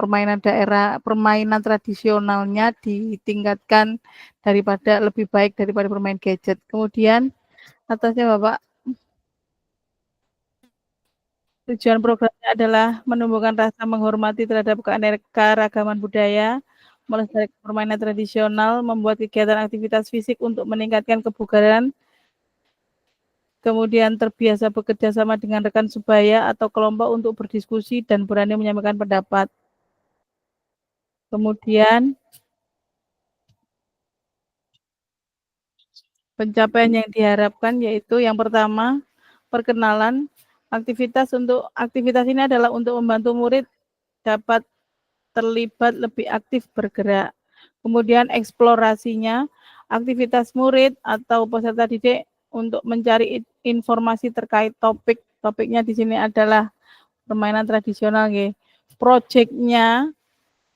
Speaker 9: permainan tradisionalnya ditingkatkan lebih baik daripada bermain gadget. Kemudian atasnya Bapak, tujuan programnya adalah menumbuhkan rasa menghormati terhadap keanekaragaman budaya, melestarikan permainan tradisional, membuat kegiatan aktivitas fisik untuk meningkatkan kebugaran, kemudian terbiasa bekerja sama dengan rekan sebaya atau kelompok untuk berdiskusi dan berani menyampaikan pendapat. Kemudian pencapaian yang diharapkan yaitu yang pertama, perkenalan. Aktivitas ini adalah untuk membantu murid dapat terlibat lebih aktif bergerak. Kemudian eksplorasinya, aktivitas murid atau peserta didik untuk mencari informasi terkait topik. Topiknya di sini adalah permainan tradisional. Proyeknya,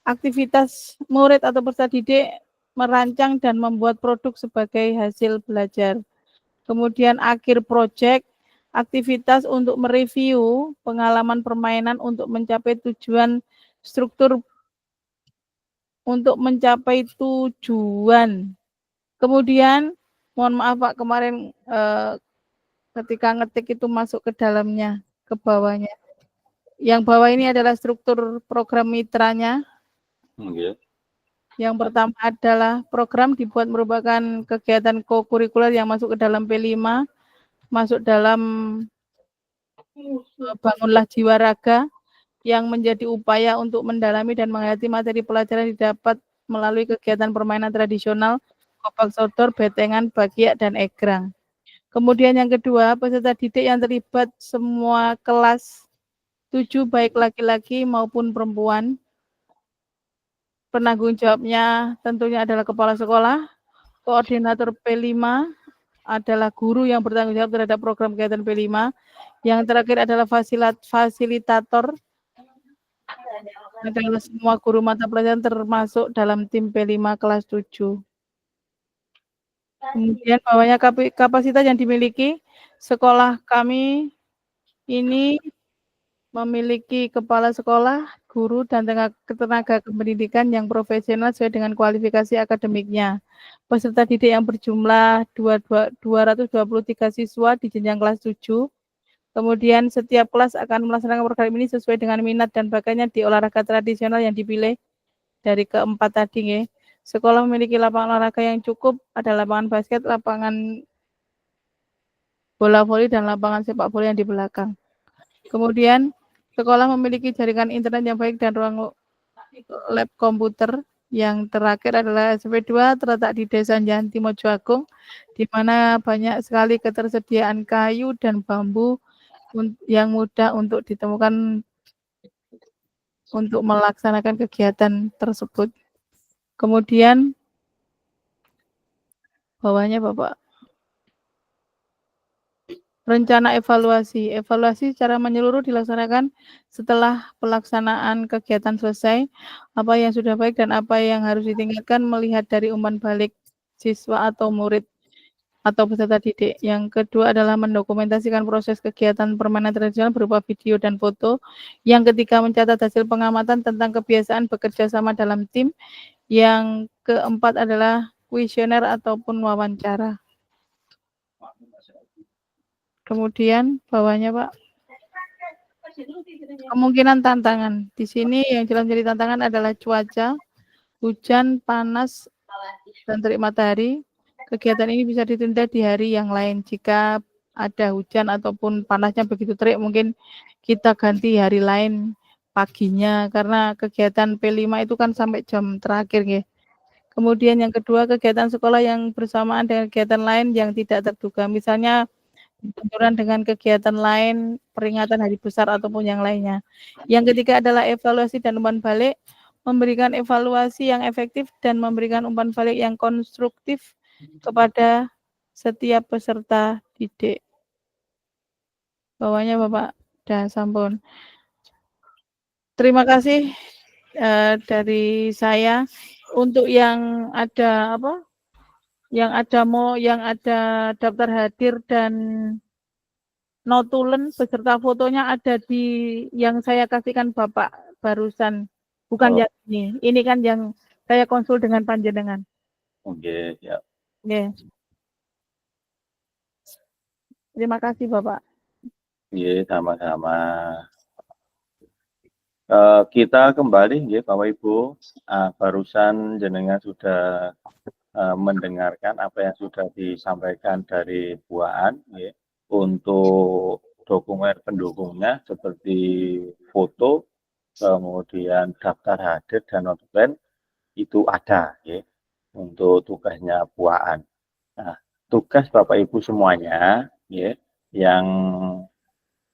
Speaker 9: aktivitas murid atau peserta didik merancang dan membuat produk sebagai hasil belajar. Kemudian akhir proyek, aktivitas untuk mereview pengalaman permainan untuk mencapai tujuan struktur untuk mencapai tujuan. Kemudian, mohon maaf Pak, kemarin ketika ngetik itu masuk ke dalamnya, ke bawahnya. Yang bawah ini adalah struktur program mitranya. Yang pertama adalah program dibuat merupakan kegiatan kokurikuler yang masuk ke dalam P5, masuk dalam bangunlah jiwa raga, yang menjadi upaya untuk mendalami dan menghayati materi pelajaran didapat melalui kegiatan permainan tradisional, gobak sodor, betengan, bakiak, dan egrang. Kemudian yang kedua, peserta didik yang terlibat semua kelas 7 baik laki-laki maupun perempuan. Penanggung jawabnya tentunya adalah kepala sekolah, koordinator P5 adalah guru yang bertanggung jawab terhadap program kegiatan P5. Yang terakhir adalah fasilitator adalah semua guru mata pelajaran termasuk dalam tim P5 kelas 7. Kemudian bawahnya kapasitas yang dimiliki sekolah kami ini memiliki kepala sekolah, guru, dan tenaga kependidikan yang profesional sesuai dengan kualifikasi akademiknya. Peserta didik yang berjumlah 223 siswa di jenjang kelas 7. Kemudian setiap kelas akan melaksanakan program ini sesuai dengan minat dan bakatnya di olahraga tradisional yang dipilih dari keempat tadi. Ya. Sekolah memiliki lapangan olahraga yang cukup, ada lapangan basket, lapangan bola voli, dan lapangan sepak bola yang di belakang. Kemudian sekolah memiliki jaringan internet yang baik dan ruang lab komputer. Yang terakhir adalah SP2 terletak di Desa Janti Mojoagung, di mana banyak sekali ketersediaan kayu dan bambu yang mudah untuk ditemukan untuk melaksanakan kegiatan tersebut. Kemudian bawahnya Bapak. Rencana evaluasi. Evaluasi secara menyeluruh dilaksanakan setelah pelaksanaan kegiatan selesai, apa yang sudah baik dan apa yang harus ditingkatkan melihat dari umpan balik siswa atau murid atau peserta didik. Yang kedua adalah mendokumentasikan proses kegiatan permainan tradisional berupa video dan foto. Yang ketiga mencatat hasil pengamatan tentang kebiasaan bekerja sama dalam tim. Yang keempat adalah kuesioner ataupun wawancara. Kemudian bawahnya Pak, kemungkinan tantangan. Di sini yang jelas menjadi tantangan adalah cuaca, hujan, panas, dan terik matahari. Kegiatan ini bisa ditunda di hari yang lain. Jika ada hujan ataupun panasnya begitu terik, mungkin kita ganti hari lain paginya, karena kegiatan P5 itu kan sampai jam terakhir. Ya. Kemudian yang kedua, kegiatan sekolah yang bersamaan dengan kegiatan lain yang tidak terduga. Misalnya benturan dengan kegiatan lain, peringatan hari besar ataupun yang lainnya. Yang ketiga adalah evaluasi dan umpan balik, memberikan evaluasi yang efektif dan memberikan umpan balik yang konstruktif kepada setiap peserta didik. Bawahnya Bapak, dah sampun. Terima kasih dari saya. Untuk yang ada apa? Yang ada daftar hadir dan notulen beserta fotonya ada di yang saya kasihkan Bapak barusan, bukan yang ini. Ini kan yang saya konsul dengan panjenengan.
Speaker 1: Oke, ya.
Speaker 9: Oke. Terima kasih Bapak.
Speaker 1: Iya, sama-sama. Kita kembali, ya, Bapak Ibu. Barusan jenengan sudah mendengarkan apa yang sudah disampaikan dari Bu Aan, ya, untuk dokumen pendukungnya seperti foto, kemudian daftar hadir dan notulen itu ada, ya, untuk tugasnya Bu Aan. Nah, tugas Bapak Ibu semuanya, ya, yang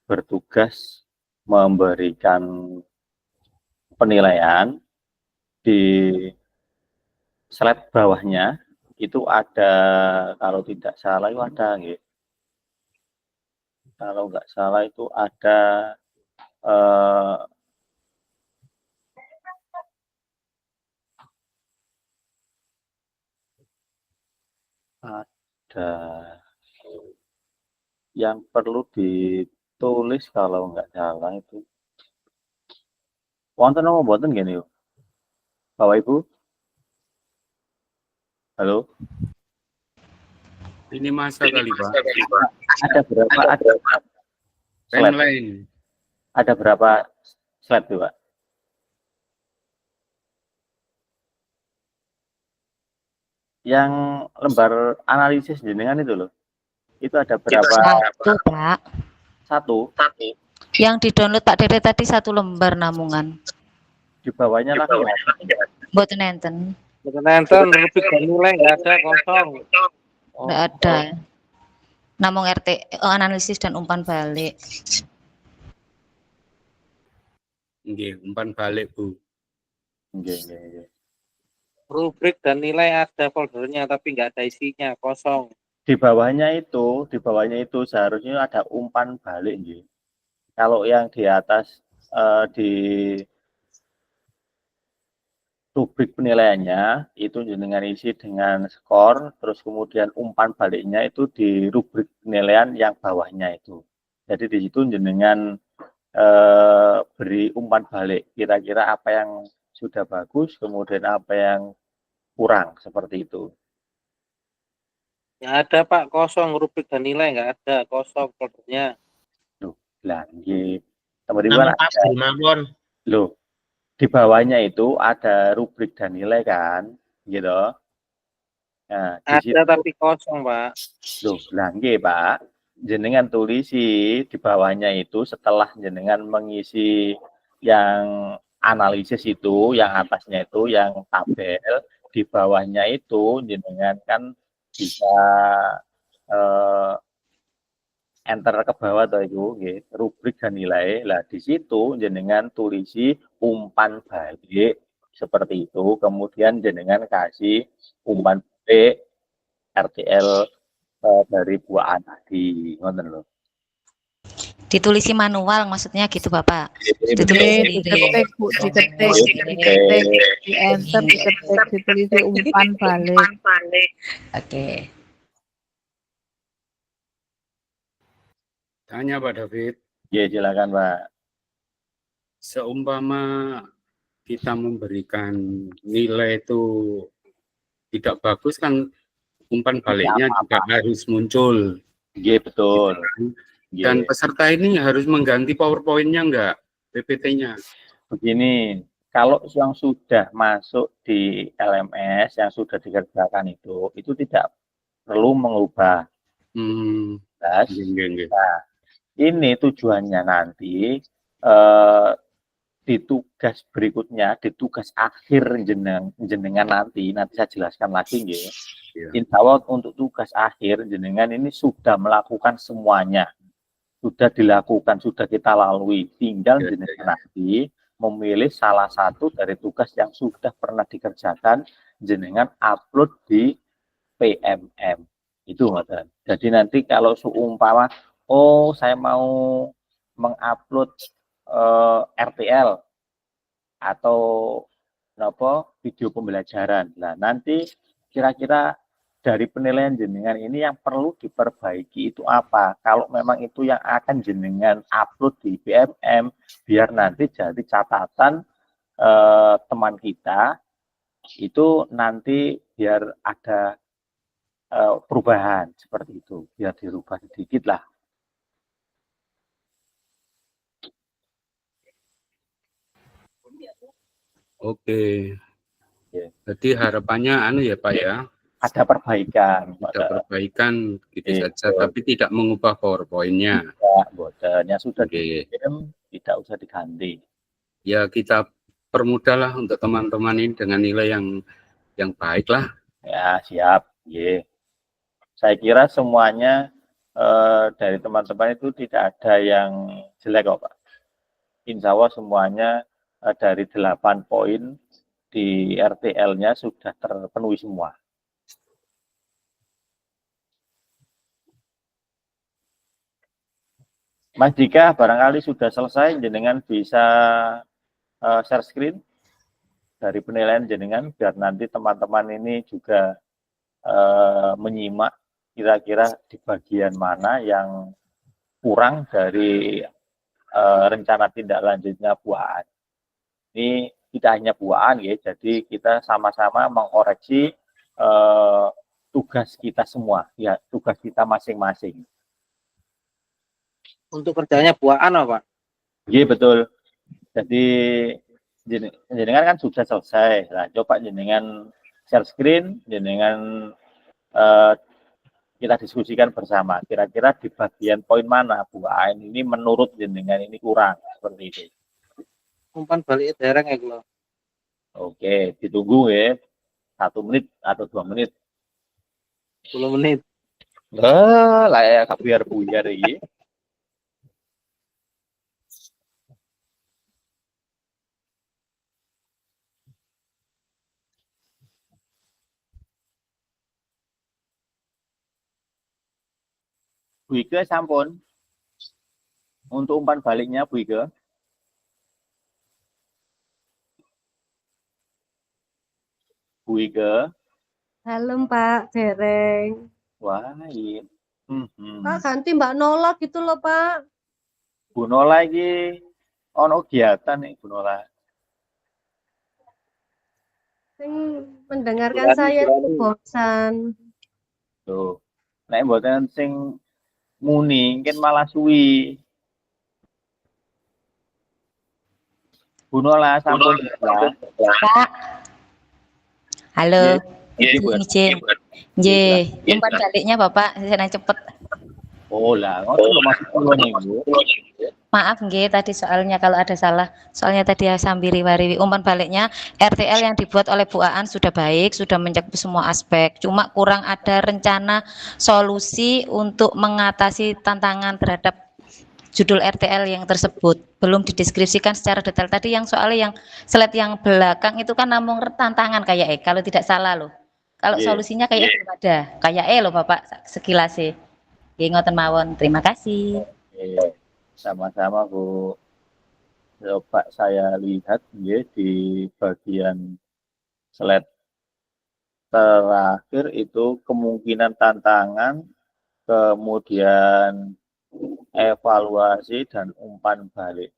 Speaker 1: bertugas memberikan penilaian di slide bawahnya itu ada, kalau tidak salah itu ada, gitu. Kalau nggak salah itu ada yang perlu ditulis kalau nggak salah itu. Wonten apa mboten gini yuk, Bapak Ibu? Halo?
Speaker 7: Ini masa kali Pak.
Speaker 1: Ada berapa? Ada slide.
Speaker 7: Lain.
Speaker 1: Ada berapa slide tuh, Pak? Yang lembar analisis jenengan itu loh. Itu ada berapa?
Speaker 8: Satu, Pak.
Speaker 1: Satu.
Speaker 8: Yang di-download Pak Dede tadi 1 lembar namungan.
Speaker 1: Di bawahnya lagi ya.
Speaker 8: Mboten enten.
Speaker 6: Nonton rubrik dan nilai nggak ada, kosong.
Speaker 8: Enggak ada. Namung analisis dan umpan balik.
Speaker 7: Nggih, umpan balik, Bu.
Speaker 1: Nggih.
Speaker 6: Rubrik dan nilai ada foldernya tapi nggak ada isinya, kosong.
Speaker 1: Di bawahnya itu seharusnya ada umpan balik nggih. Kalau yang di atas di rubrik penilaiannya itu jenengan isi dengan skor, terus kemudian umpan baliknya itu di rubrik penilaian yang bawahnya itu. Jadi di situ jenengan beri umpan balik, kira-kira apa yang sudah bagus, kemudian apa yang kurang, seperti itu.
Speaker 6: Nggak ada Pak, kosong rubrik dan nilai nggak ada, kosong foldernya.
Speaker 1: Lah, teman-teman
Speaker 3: Hasil mawon.
Speaker 1: loh, di bawahnya itu ada rubrik dan nilai kan, gitu. Nah, di
Speaker 6: Ada tapi kosong Pak.
Speaker 1: loh, lah nggih Pak, jenengan tulisi di bawahnya itu setelah jenengan mengisi yang analisis itu, yang atasnya itu yang tabel, di bawahnya itu jenengan kan bisa enter ke bawah atau itu rubrik dan nilai. Lah di situ jenengan tulisi umpan balik seperti itu, kemudian jenengan kasih umpan balik RTL dari buaan tadi, ngoten lho.
Speaker 8: Ditulisi manual maksudnya gitu Bapak.
Speaker 9: Diketik Bu, diketik, di enter, diketik, ditulisi umpan balik.
Speaker 8: Oke.
Speaker 7: Tanya Pak David,
Speaker 1: Ya silakan Pak.
Speaker 7: seumpama kita memberikan nilai itu tidak bagus kan umpan baliknya juga harus muncul.
Speaker 1: Iya betul.
Speaker 7: Dan peserta ini harus mengganti PowerPoint-nya enggak, PPT-nya.
Speaker 1: Begini, kalau yang sudah masuk di LMS yang sudah dikerjakan itu tidak perlu mengubah. Nah, ini tujuannya nanti di tugas berikutnya, di tugas akhir jenengan nanti saya jelaskan lagi nggih. Insya Allah untuk tugas akhir jenengan ini sudah melakukan semuanya. Sudah dilakukan, sudah kita lalui. Tinggal jenengan nanti memilih salah satu dari tugas yang sudah pernah dikerjakan, jenengan upload di PMM. Itu ngoten. Jadi nanti kalau seumpama, oh saya mau mengupload RTL atau video pembelajaran. Nah, nanti kira-kira dari penilaian jenengan ini yang perlu diperbaiki itu apa? Kalau memang itu yang akan jenengan upload di PMM, biar nanti jadi catatan teman kita itu nanti biar ada perubahan seperti itu, biar dirubah sedikit lah.
Speaker 7: Oke. Jadi harapannya ya Pak ya.
Speaker 1: Ada perbaikan.
Speaker 7: Ada perbaikan gitu saja, tapi tidak mengubah PowerPoint-nya.
Speaker 1: Tidak, boten. Yang sudah dikirim tidak usah diganti.
Speaker 7: Ya kita permudahlah untuk teman-teman ini dengan nilai yang baik lah.
Speaker 1: Ya siap. Saya kira semuanya dari teman-teman itu tidak ada yang jelek kok Pak. Insya Allah semuanya dari 8 poin di RTL-nya sudah terpenuhi semua. Mas Dika barangkali sudah selesai, jenengan bisa share screen dari penilaian jenengan biar nanti teman-teman ini juga menyimak kira-kira di bagian mana yang kurang dari rencana tindak lanjutnya buaan. Ini tidak hanya buaan ya, jadi kita sama-sama mengoreksi tugas kita semua, ya tugas kita masing-masing.
Speaker 6: Untuk kerjanya buaan apa Pak?
Speaker 1: Iya betul. Jadi jenengan kan sudah selesai. Nah, coba jenengan share screen, jenengan kita diskusikan bersama. Kira-kira di bagian poin mana Bu Ain ini menurut jenengan ini kurang seperti itu.
Speaker 6: Umpan balik dereng ya kalau.
Speaker 1: Oke, ditunggu ya. 1 menit atau 2 menit.
Speaker 6: 10 menit.
Speaker 1: Lah ya biar buyar iki. Bu Ike sampun. Untuk umpan baliknya Bu Ike. Bu Ike.
Speaker 10: Halo Pak, dereng.
Speaker 1: Wah, iya.
Speaker 10: Pak ganti Mbak Nola gitu loh Pak.
Speaker 1: Bu Nola iki ono kegiatan nih Bu Nola.
Speaker 10: Sing mendengarkan saya itu bosan.
Speaker 1: Tuh. Nek mboten sing muni mungkin malah suwi. Bu Nola sampun Pak.
Speaker 8: Halo.
Speaker 1: Nggih,
Speaker 8: Nggih, umpan baliknya Bapak, saya cepet.
Speaker 1: Oh lah, ngoten lho maksud kula niku.
Speaker 8: Maaf nggih tadi soalnya kalau ada salah. Soalnya tadi sambil riwariwi umpan baliknya RTL yang dibuat oleh Bu Aan sudah baik, sudah mencakup semua aspek. Cuma kurang ada rencana solusi untuk mengatasi tantangan terhadap judul RTL yang tersebut. Belum dideskripsikan secara detail. Tadi yang soalnya yang slide yang belakang itu kan namung tantangan kayak kalau tidak salah loh. Kalau solusinya kayak belum ada. Kayak loh Bapak sekilas sih. Ngoten mawon. Terima kasih.
Speaker 1: Sama-sama Bu. Coba saya lihat ya di bagian slide terakhir itu kemungkinan tantangan, kemudian evaluasi dan umpan balik.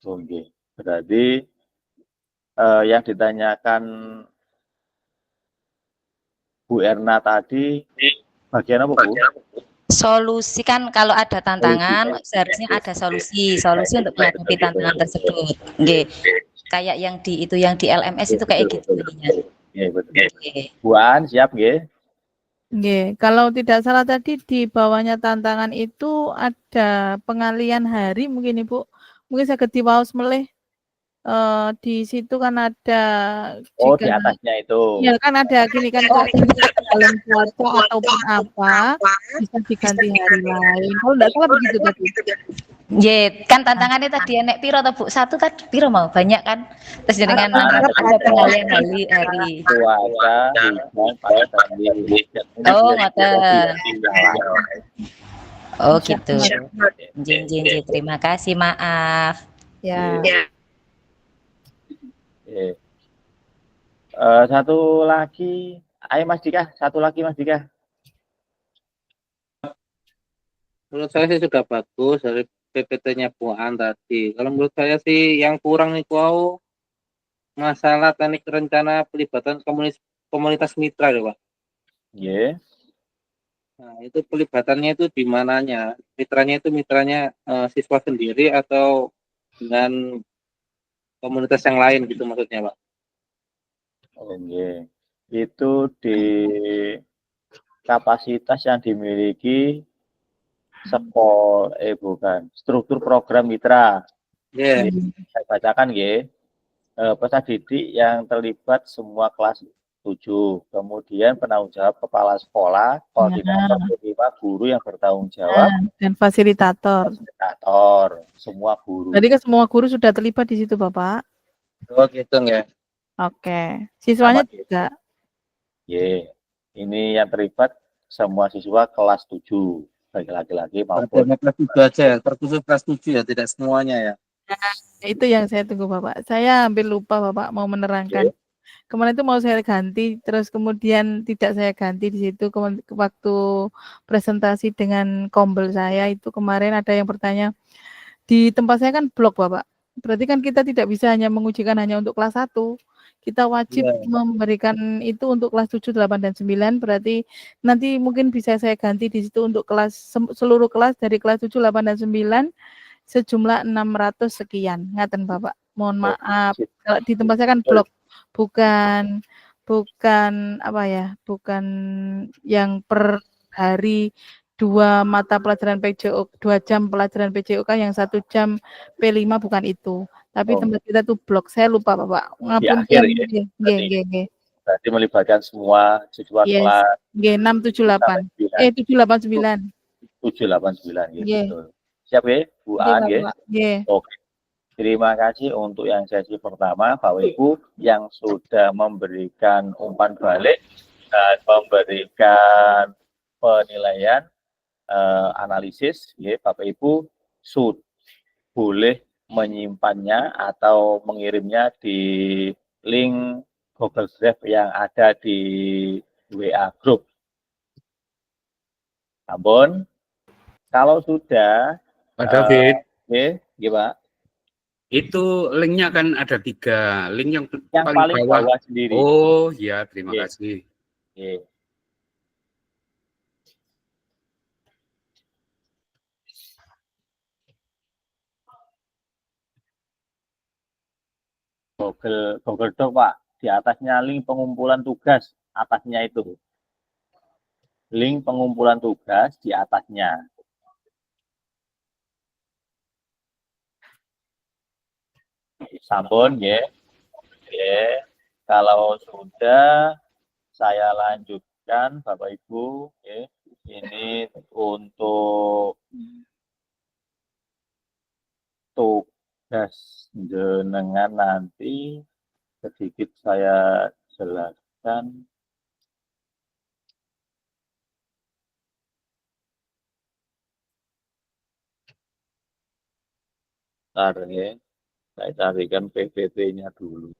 Speaker 1: Oke, berarti yang ditanyakan Bu Erna tadi bagian apa Bu?
Speaker 8: Solusi kan kalau ada tantangan seharusnya ada solusi untuk menghadapi tantangan tersebut. Nggih. Kayak yang di LMS itu kayak gitu jadinya.
Speaker 1: Iya betul. Bu An siap nggih?
Speaker 9: Nggih, kalau tidak salah tadi di bawahnya tantangan itu ada pengalian hari mungkin Ibu. Mungkin saged diwaos melih. Di situ kan ada
Speaker 1: Di atasnya itu.
Speaker 9: Ya kan ada gini kan dalam cuaca ataupun apa bisa diganti hari lain. Kalau enggak salah begitu tadi.
Speaker 8: Kan tantangannya tadi enek piro atau Bu? 1 tadi piro mau? Banyak kan? Terus dengan ada pengalian hari.
Speaker 1: Cuaca, hujan, panas,
Speaker 8: Oh, ngoten. Oh, gitu. Jin, terima kasih, maaf.
Speaker 9: Ya.
Speaker 1: Satu lagi, ayo Mas Dika, satu lagi Mas Dika.
Speaker 6: Menurut saya sih sudah bagus dari PPT-nya Bu An tadi. Kalau menurut saya sih yang kurang nih masalah teknik rencana pelibatan komunitas mitra ya Pak.
Speaker 1: Iya.
Speaker 6: Nah, itu pelibatannya itu di mananya? Mitranya siswa sendiri atau dengan komunitas yang lain gitu maksudnya Pak?
Speaker 1: Oke, itu di kapasitas yang dimiliki bukan struktur program mitra. Saya bacakan ya. Peserta didik yang terlibat semua kelas 7, kemudian penanggung jawab kepala sekolah, koordinator, guru yang bertanggung jawab,
Speaker 9: dan fasilitator,
Speaker 1: semua guru.
Speaker 9: Jadi kan semua guru sudah terlibat di situ Bapak.
Speaker 6: Oh gitu ya.
Speaker 9: Oke, siswanya juga.
Speaker 1: Ini yang terlibat semua siswa kelas 7, baik laki-laki maupun
Speaker 6: kelas 7 aja, terkhusus kelas 7 ya, tidak semuanya ya.
Speaker 9: Nah, itu yang saya tunggu Bapak. Saya hampir lupa Bapak mau menerangkan. Kemarin itu mau saya ganti, terus kemudian tidak saya ganti di situ. Waktu presentasi dengan kombel saya itu kemarin ada yang bertanya, di tempat saya kan blok Bapak. Berarti kan kita tidak bisa hanya mengujikan hanya untuk kelas 1. Kita wajib memberikan itu untuk kelas 7, 8, dan 9. Berarti nanti mungkin bisa saya ganti di situ untuk seluruh kelas dari kelas 7, 8, dan 9 sejumlah 600 sekian. Ngaten Bapak. Mohon maaf. Kalau di tempat saya kan blok, bukan bukan apa ya, bukan yang per hari 2 mata pelajaran PJO, 2 jam pelajaran PJOK yang 1 jam P5 bukan itu. Tapi
Speaker 1: Oh.
Speaker 9: tempat kita tuh blok. Saya lupa Bapak.
Speaker 1: Di akhir ya,
Speaker 9: Nggih.
Speaker 1: berarti melibatkan semua siswa
Speaker 9: Yes.
Speaker 1: kelas
Speaker 9: Nggih 6, 7, 8. 7, 8, 9.
Speaker 1: 7, 8, 9 ya,
Speaker 9: Nggih.
Speaker 1: betul. Siap ya, Bu
Speaker 9: Nggih,
Speaker 1: Aan ya?
Speaker 9: Bapak. Nggih.
Speaker 1: Oke. Terima kasih untuk yang sesi pertama, Bapak Ibu yang sudah memberikan umpan balik dan memberikan penilaian analisis, ya, Bapak Ibu boleh menyimpannya atau mengirimnya di link Google Drive yang ada di WA Group. Namun, kalau sudah,
Speaker 7: Pak David,
Speaker 1: gimana?
Speaker 7: itu linknya kan ada 3, link yang
Speaker 1: paling bawah sendiri.
Speaker 7: Oh ya, terima kasih.
Speaker 1: Google Doc, Pak. Di atasnya link pengumpulan tugas, atasnya itu. Link pengumpulan tugas di atasnya. Sampun, ya. Kalau sudah, saya lanjutkan, Bapak Ibu. Ini untuk tugas jenengan nanti sedikit saya jelaskan. Bentar ya, saya carikan PPT-nya dulu.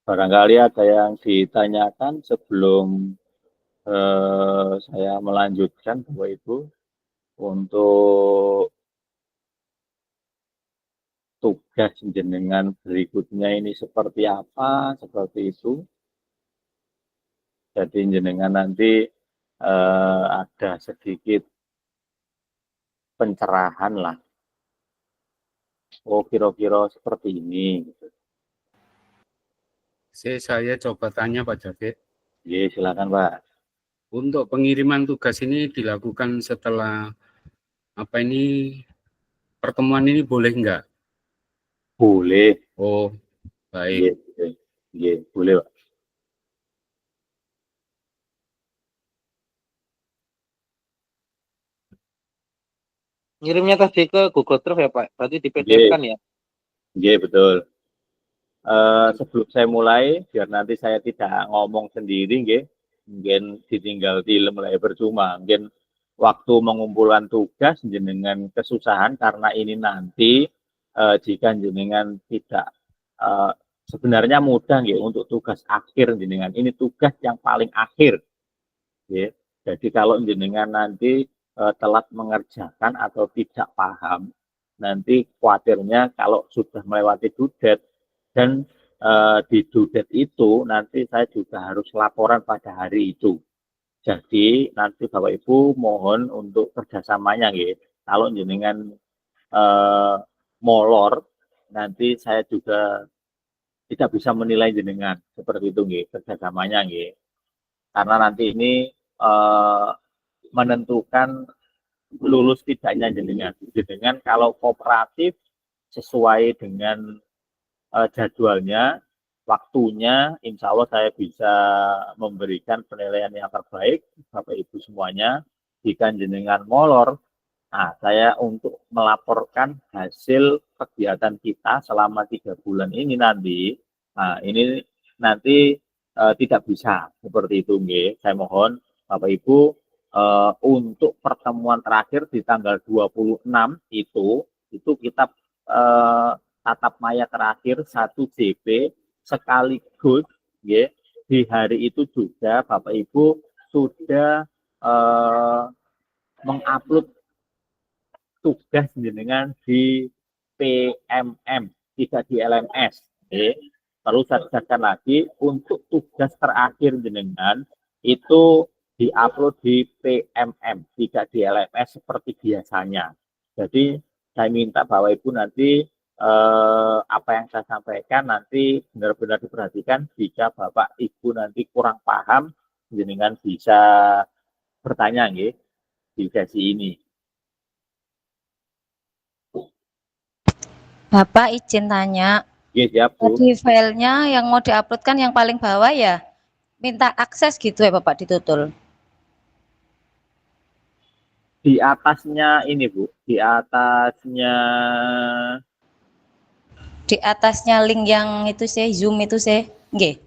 Speaker 1: Barangkali ada yang ditanyakan sebelum saya melanjutkan, Bapak Ibu, untuk tugas jenengan berikutnya ini seperti apa, seperti itu. Jadi jenengan nanti ada sedikit pencerahan lah. Oh, kira-kira seperti ini.
Speaker 7: Saya coba tanya Pak David.
Speaker 1: Ya, silakan Pak.
Speaker 7: Untuk pengiriman tugas ini dilakukan setelah pertemuan ini boleh enggak?
Speaker 1: Boleh.
Speaker 7: Oh, baik.
Speaker 1: Iya, boleh Pak.
Speaker 6: Ngirimnya tadi ke Google Drive ya Pak? Berarti di PDF kan ya?
Speaker 1: Iya, betul. Sebelum saya mulai, biar nanti saya tidak ngomong sendiri, mungkin ditinggal film lah percuma. Mungkin waktu mengumpulkan tugas jenengan kesusahan karena ini nanti jika jenengan tidak sebenarnya mudah untuk tugas akhir jenengan. Ini tugas yang paling akhir. Jadi kalau jenengan nanti telat mengerjakan atau tidak paham, nanti khawatirnya kalau sudah melewati due date dan di due date itu nanti saya juga harus laporan pada hari itu. Jadi nanti Bapak Ibu mohon untuk kerjasamanya Kalau jenengan molor, nanti saya juga tidak bisa menilai jenengan seperti itu kerjasamanya Karena nanti ini menentukan lulus tidaknya jenengan kalau kooperatif sesuai dengan jadwalnya, waktunya, insya Allah saya bisa memberikan penilaian yang terbaik Bapak Ibu semuanya. Jika jenengan molor, saya untuk melaporkan hasil kegiatan kita selama 3 bulan ini nanti, ini nanti tidak bisa seperti itu Saya mohon Bapak Ibu untuk pertemuan terakhir di tanggal 26 itu kita tatap maya terakhir 1 JP sekaligus di hari itu juga Bapak Ibu sudah mengupload tugas jenengan di PMM, tidak di LMS. Perlu saya tegaskan lagi, untuk tugas terakhir jenengan itu diupload di PMM, tidak di LMS seperti biasanya. Jadi saya minta Bapak Ibu nanti apa yang saya sampaikan nanti benar-benar diperhatikan. Jika Bapak Ibu nanti kurang paham, jenengan bisa bertanya di sesi ini.
Speaker 8: Bapak izin tanya,
Speaker 1: Siap, Bu.
Speaker 8: tadi filenya yang mau diuploadkan yang paling bawah ya, minta akses gitu ya Bapak ditutul.
Speaker 1: Di atasnya ini Bu, di atasnya
Speaker 8: link yang itu sih, Zoom itu sih, nggih.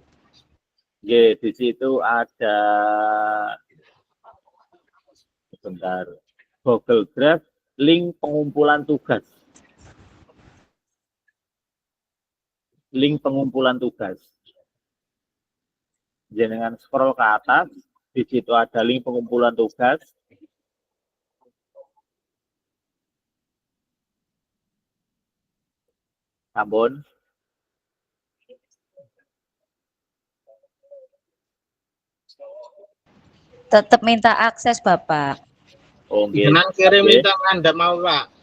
Speaker 1: di situ ada sebentar, Google Drive, link pengumpulan tugas. Link pengumpulan tugas. Jenengan scroll ke atas, di situ ada link pengumpulan tugas. Sampun.
Speaker 8: Tetap minta akses Bapak.
Speaker 1: Oh,
Speaker 3: Jangan kirim minta Anda mau Pak.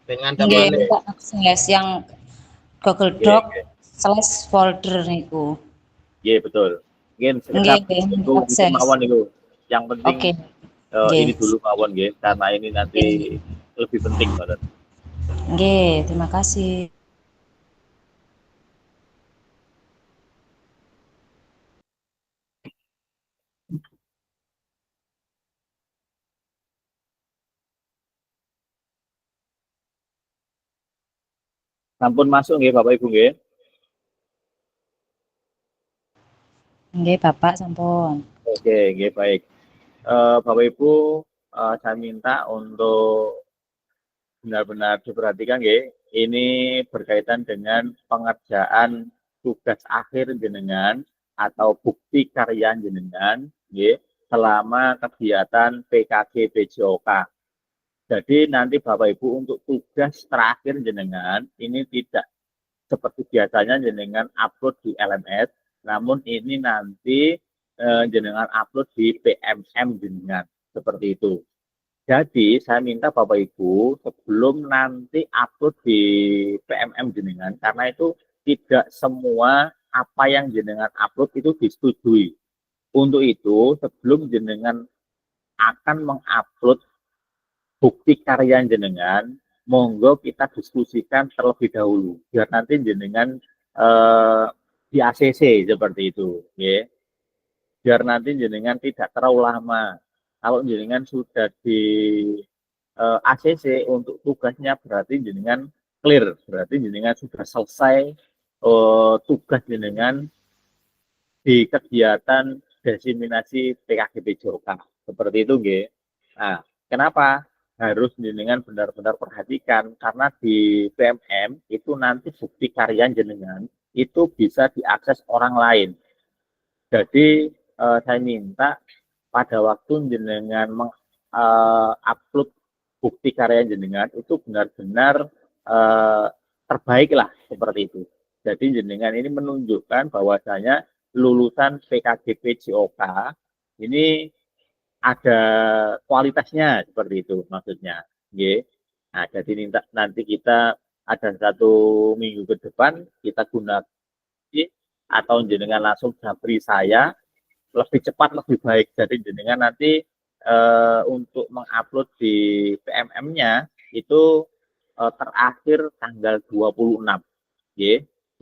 Speaker 3: Dengan Anda
Speaker 8: Nggih,
Speaker 3: boleh.
Speaker 8: minta akses yang Google Doc /folder niku.
Speaker 1: Iya betul. Mungkin sekedar itu mawon itu. Yang penting ini dulu mawon nggih, karena ini nanti lebih penting banget.
Speaker 8: Nggih, terima kasih.
Speaker 1: Sampun masuk nggih Bapak Ibu nggih.
Speaker 8: Nggih Bapak sampun.
Speaker 1: Oke, nggih baik. Bapak Ibu, saya minta untuk benar-benar diperhatikan nggih. Ini berkaitan dengan pengerjaan tugas akhir jenengan atau bukti karya jenengan nggih selama kegiatan PKG PJOK. Jadi nanti Bapak Ibu untuk tugas terakhir jenengan ini tidak seperti biasanya jenengan upload di LMS, namun ini nanti jenengan upload di PMM jenengan, seperti itu. Jadi saya minta Bapak Ibu sebelum nanti upload di PMM jenengan, karena itu tidak semua apa yang jenengan upload itu disetujui. Untuk itu sebelum jenengan akan mengupload bukti karya jenengan, monggo kita diskusikan terlebih dahulu biar nanti jenengan di ACC seperti itu, ya. Biar nanti jenengan tidak terlalu lama. Kalau jenengan sudah di ACC untuk tugasnya berarti jenengan clear, berarti jenengan sudah selesai tugas jenengan di kegiatan diseminasi PKG PJOK. Seperti itu, nggih. Nah, kenapa? Harus jenengan benar-benar perhatikan karena di PMM itu nanti bukti karya jenengan itu bisa diakses orang lain. Jadi saya minta pada waktu jenengan mengupload bukti karya jenengan itu benar-benar terbaik lah seperti itu. Jadi jenengan ini menunjukkan bahwasanya lulusan PKG PJOK ini ada kualitasnya seperti itu maksudnya, Nah, jadi nanti kita ada 1 minggu ke depan kita gunakan atau jenengan langsung japri saya lebih cepat lebih baik. Jadi jenengan nanti untuk mengupload di PMM-nya itu terakhir tanggal 26,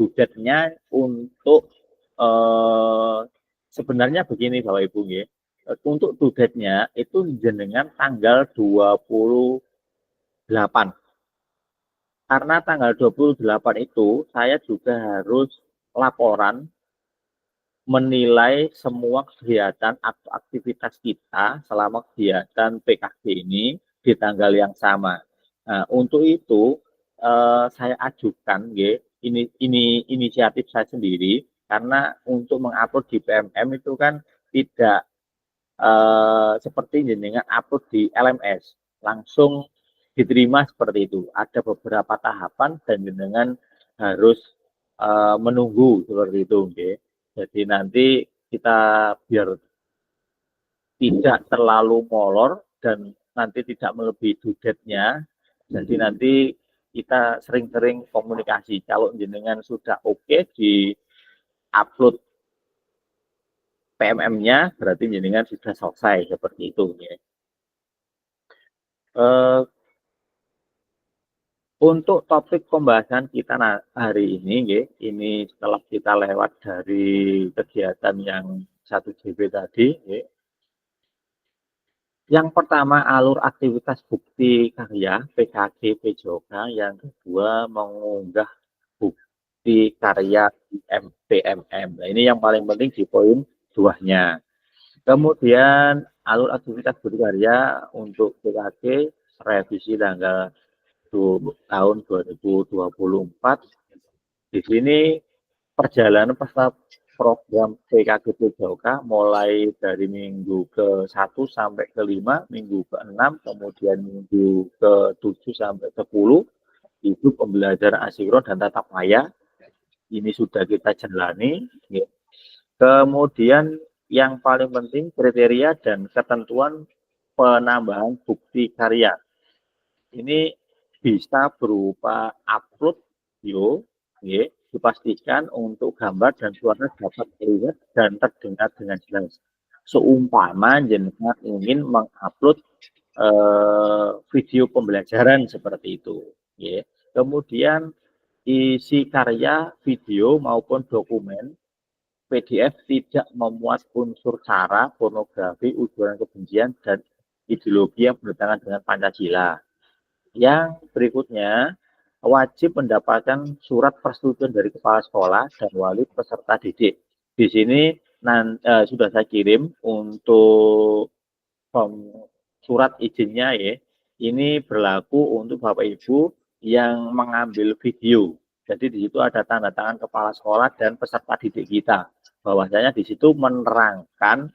Speaker 1: budgetnya untuk sebenarnya begini Bapak Ibu, untuk budgetnya itu jenengan tanggal 28. Karena tanggal 28 itu saya juga harus laporan menilai semua kegiatan atau aktivitas kita selama kegiatan PKG ini di tanggal yang sama. Nah, untuk itu saya ajukan ini inisiatif saya sendiri Karena untuk mengupload di PMM itu kan tidak seperti jenengan upload di LMS, langsung diterima seperti itu. Ada beberapa tahapan dan jenengan harus menunggu seperti itu. Okay. Jadi nanti kita biar tidak terlalu molor dan nanti tidak melebihi due date-nya. Jadi nanti kita sering-sering komunikasi. Kalau jenengan sudah oke di upload PMM-nya, berarti jenengan sudah selesai seperti itu. Ya. Untuk topik pembahasan kita hari ini, ya, ini setelah kita lewat dari kegiatan yang 1JB tadi, ya. Yang pertama, alur aktivitas bukti karya PKG PJOK. Yang kedua, mengunggah bukti karya PMM. Nah, ini yang paling penting di poin 2-nya. Kemudian, alur aktivitas bukti karya untuk PKG revisi tanggal tahun 2024. Di sini perjalanan peserta program PKG PJOK mulai dari minggu ke-1 sampai ke-5, minggu ke-6, kemudian minggu ke-7 sampai ke-10 itu pembelajaran asinkron dan tatap maya. Ini sudah kita jalani. Kemudian yang paling penting kriteria dan ketentuan penambahan bukti karya. Ini bisa berupa upload video, ya, dipastikan untuk gambar dan suara dapat terlihat dan terdengar dengan jelas. Seumpama jenengan ingin mengupload video pembelajaran seperti itu. Ya. Kemudian isi karya video maupun dokumen PDF tidak memuat unsur sara, pornografi, ujaran kebencian, dan ideologi yang bertentangan dengan Pancasila. Yang berikutnya, wajib mendapatkan surat persetujuan dari kepala sekolah dan wali peserta didik. Di sini sudah saya kirim untuk surat izinnya, ya. Ini berlaku untuk Bapak Ibu yang mengambil video. Jadi di situ ada tanda tangan kepala sekolah dan peserta didik kita. Bahwasanya di situ menerangkan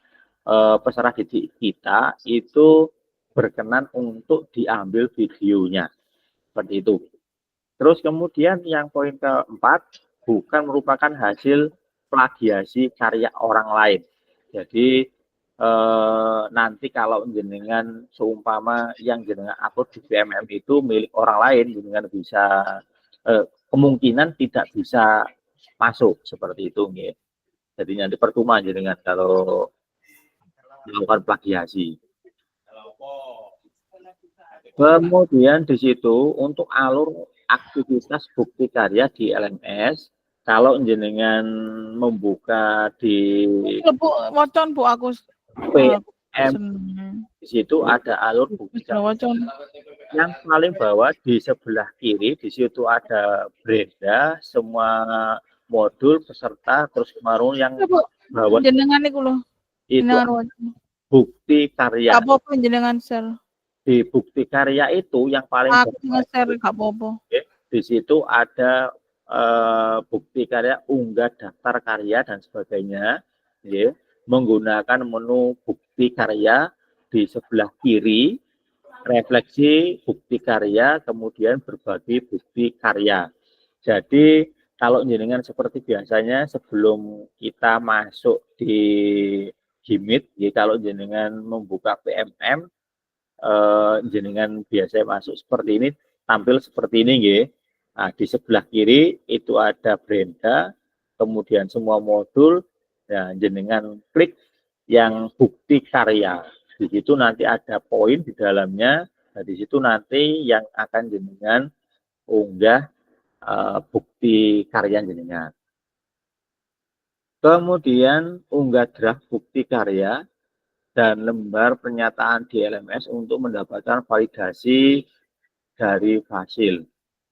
Speaker 1: peserta didik kita itu berkenan untuk diambil videonya. Seperti itu. Terus kemudian yang poin keempat, bukan merupakan hasil plagiasi karya orang lain. Jadi nanti kalau jenengan seumpama yang jenengan upload di PMM itu milik orang lain, jenengan bisa kemungkinan tidak bisa masuk seperti itu. Ya. Jadi nanti percuma jenengan kalau melakukan plagiasi. Kemudian di situ untuk alur aktivitas bukti karya di LMS, kalau jenengan membuka di
Speaker 9: Bu, wocon Bu aku
Speaker 1: PM, di situ ada alur bukti karya. Yang paling bawah di sebelah kiri di situ ada Brenda, semua modul peserta, terus kemarin yang bawah
Speaker 9: jenengan niku lho.
Speaker 1: Itu bukti karya.
Speaker 9: Apa jenengan share?
Speaker 1: Di bukti karya itu yang paling
Speaker 9: aku nge-share gak apa-apa.
Speaker 1: Di situ ada bukti karya, unggah daftar karya dan sebagainya, ya, menggunakan menu bukti karya di sebelah kiri, refleksi bukti karya, kemudian berbagi bukti karya. Jadi kalau jenengan seperti biasanya sebelum kita masuk di Gimit, ya, kalau jenengan membuka PMM, jenengan biasanya masuk seperti ini, tampil seperti ini, ya. Nah, di sebelah kiri itu ada Brenda, kemudian semua modul, ya, jenengan klik yang bukti karya. Di situ nanti ada poin di dalamnya, nah, di situ nanti yang akan jenengan unggah bukti karya jenengan. Kemudian unggah draft bukti karya dan lembar pernyataan di LMS untuk mendapatkan validasi dari hasil.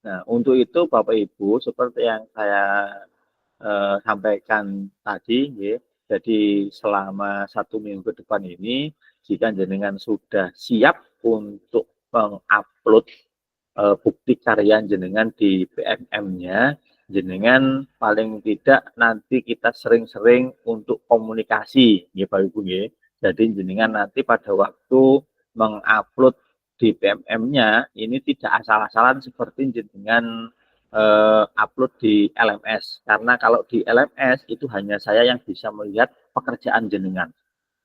Speaker 1: Nah, untuk itu Bapak Ibu seperti yang saya sampaikan tadi, ya, jadi selama 1 minggu ke depan ini, jika jenengan sudah siap untuk mengupload bukti karya jenengan di PMM-nya, jenengan paling tidak nanti kita sering-sering untuk komunikasi, ya Bapak Ibu ya. Jadi jenengan nanti pada waktu mengupload di PMM-nya ini tidak asal-asalan seperti jenengan upload di LMS, karena kalau di LMS itu hanya saya yang bisa melihat pekerjaan jenengan.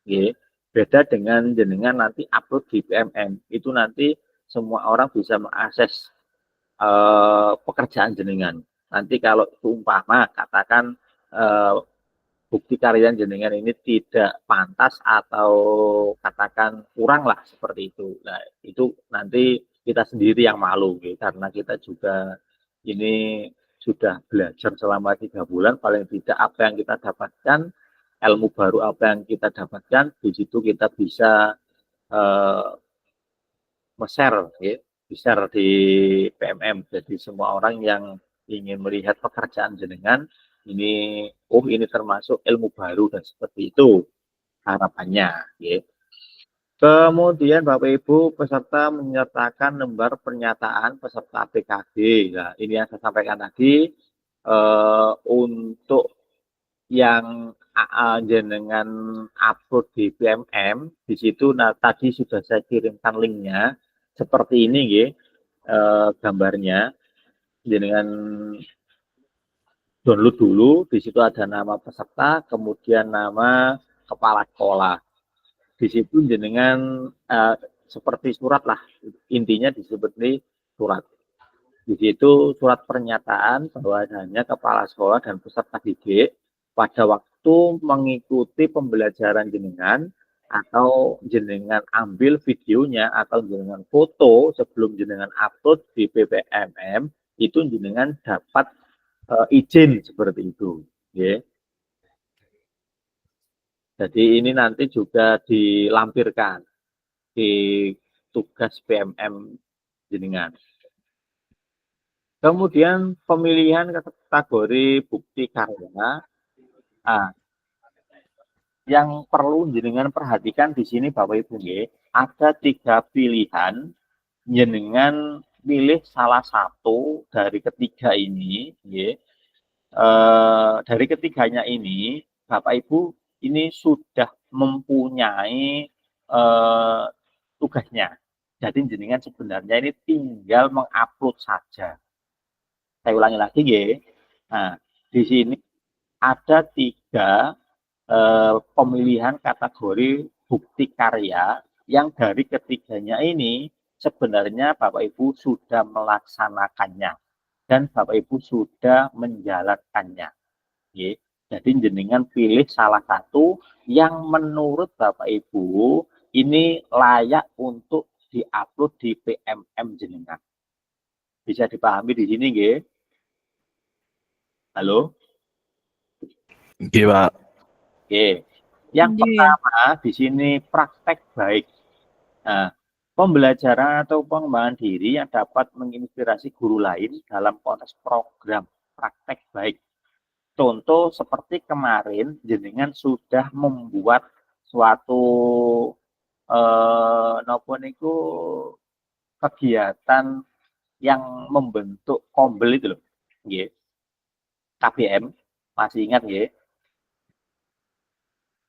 Speaker 1: Ya. Beda dengan jenengan nanti upload di PMM, itu nanti semua orang bisa mengakses pekerjaan jenengan. Nanti kalau umpama katakan bukti karya jenengan ini tidak pantas atau katakan kurang lah seperti itu. Nah, itu nanti kita sendiri yang malu, gitu. Karena kita juga ini sudah belajar selama 3 bulan, paling tidak apa yang kita dapatkan, ilmu baru apa yang kita dapatkan, di situ kita bisa share, ya, share di PMM. Jadi semua orang yang ingin melihat pekerjaan jenengan ini, oh ini termasuk ilmu baru dan seperti itu harapannya. Ya. Kemudian Bapak Ibu peserta menyertakan lembar pernyataan peserta PKD. Nah, ini yang saya sampaikan tadi untuk yang jenengan upload di PMM, di situ nah tadi sudah saya kirimkan linknya seperti ini ya, gambarnya jenengan download dulu. Di situ ada nama peserta, kemudian nama kepala sekolah. Di situ jenengan seperti surat lah, intinya seperti surat. Di situ surat pernyataan bahwasanya kepala sekolah dan peserta didik pada waktu mengikuti pembelajaran jenengan atau jenengan ambil videonya atau jenengan foto sebelum jenengan upload di PPMM, itu jenengan dapat izin seperti itu. Ya. Jadi ini nanti juga dilampirkan di tugas PMM jenengan. Kemudian pemilihan kategori bukti karya. Yang perlu jenengan perhatikan di sini Bapak Ibu ya, ada 3 pilihan, jenengan pilih salah satu dari ketiga ini ya. Dari ketiganya ini Bapak Ibu ini sudah mempunyai tugasnya. Jadi jenengan sebenarnya ini tinggal mengupload saja. Saya ulangi lagi ya. Nah, di sini ada 3 pemilihan kategori bukti karya yang dari ketiganya ini sebenarnya Bapak Ibu sudah melaksanakannya dan Bapak Ibu sudah menjalankannya. Ya. Jadi jenengan pilih salah satu yang menurut Bapak Ibu ini layak untuk diupload di PMM jenengan. Bisa dipahami di sini, nggih? Halo?
Speaker 2: Nggih, Pak.
Speaker 1: Oke. Yang pertama di sini praktek baik. Nah, pembelajaran atau pengembangan diri yang dapat menginspirasi guru lain dalam konteks program praktek baik. Contoh seperti kemarin jenengan sudah membuat suatu napa niku kegiatan yang membentuk kombel itu loh. Nggih. KBM, masih ingat nggih?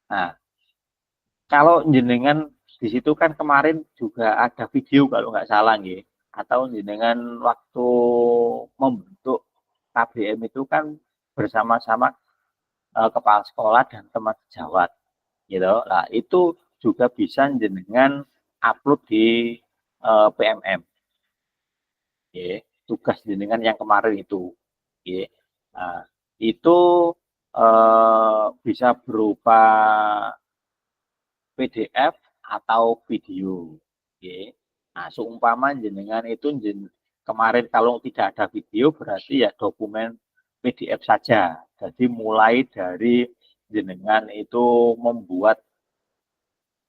Speaker 1: Nah, kalau jenengan di situ kan kemarin juga ada video kalau nggak salah nggih, atau jenengan waktu membentuk KBM itu kan bersama-sama kepala sekolah dan teman sejawat, gitu. Nah, itu juga bisa jenengan upload di PMM. Ya, tugas jenengan yang kemarin itu. Ya. Nah, itu bisa berupa PDF atau video. Ya. Nah, seumpama jenengan itu kemarin kalau tidak ada video berarti ya dokumen PDF saja. Jadi mulai dari jenengan itu membuat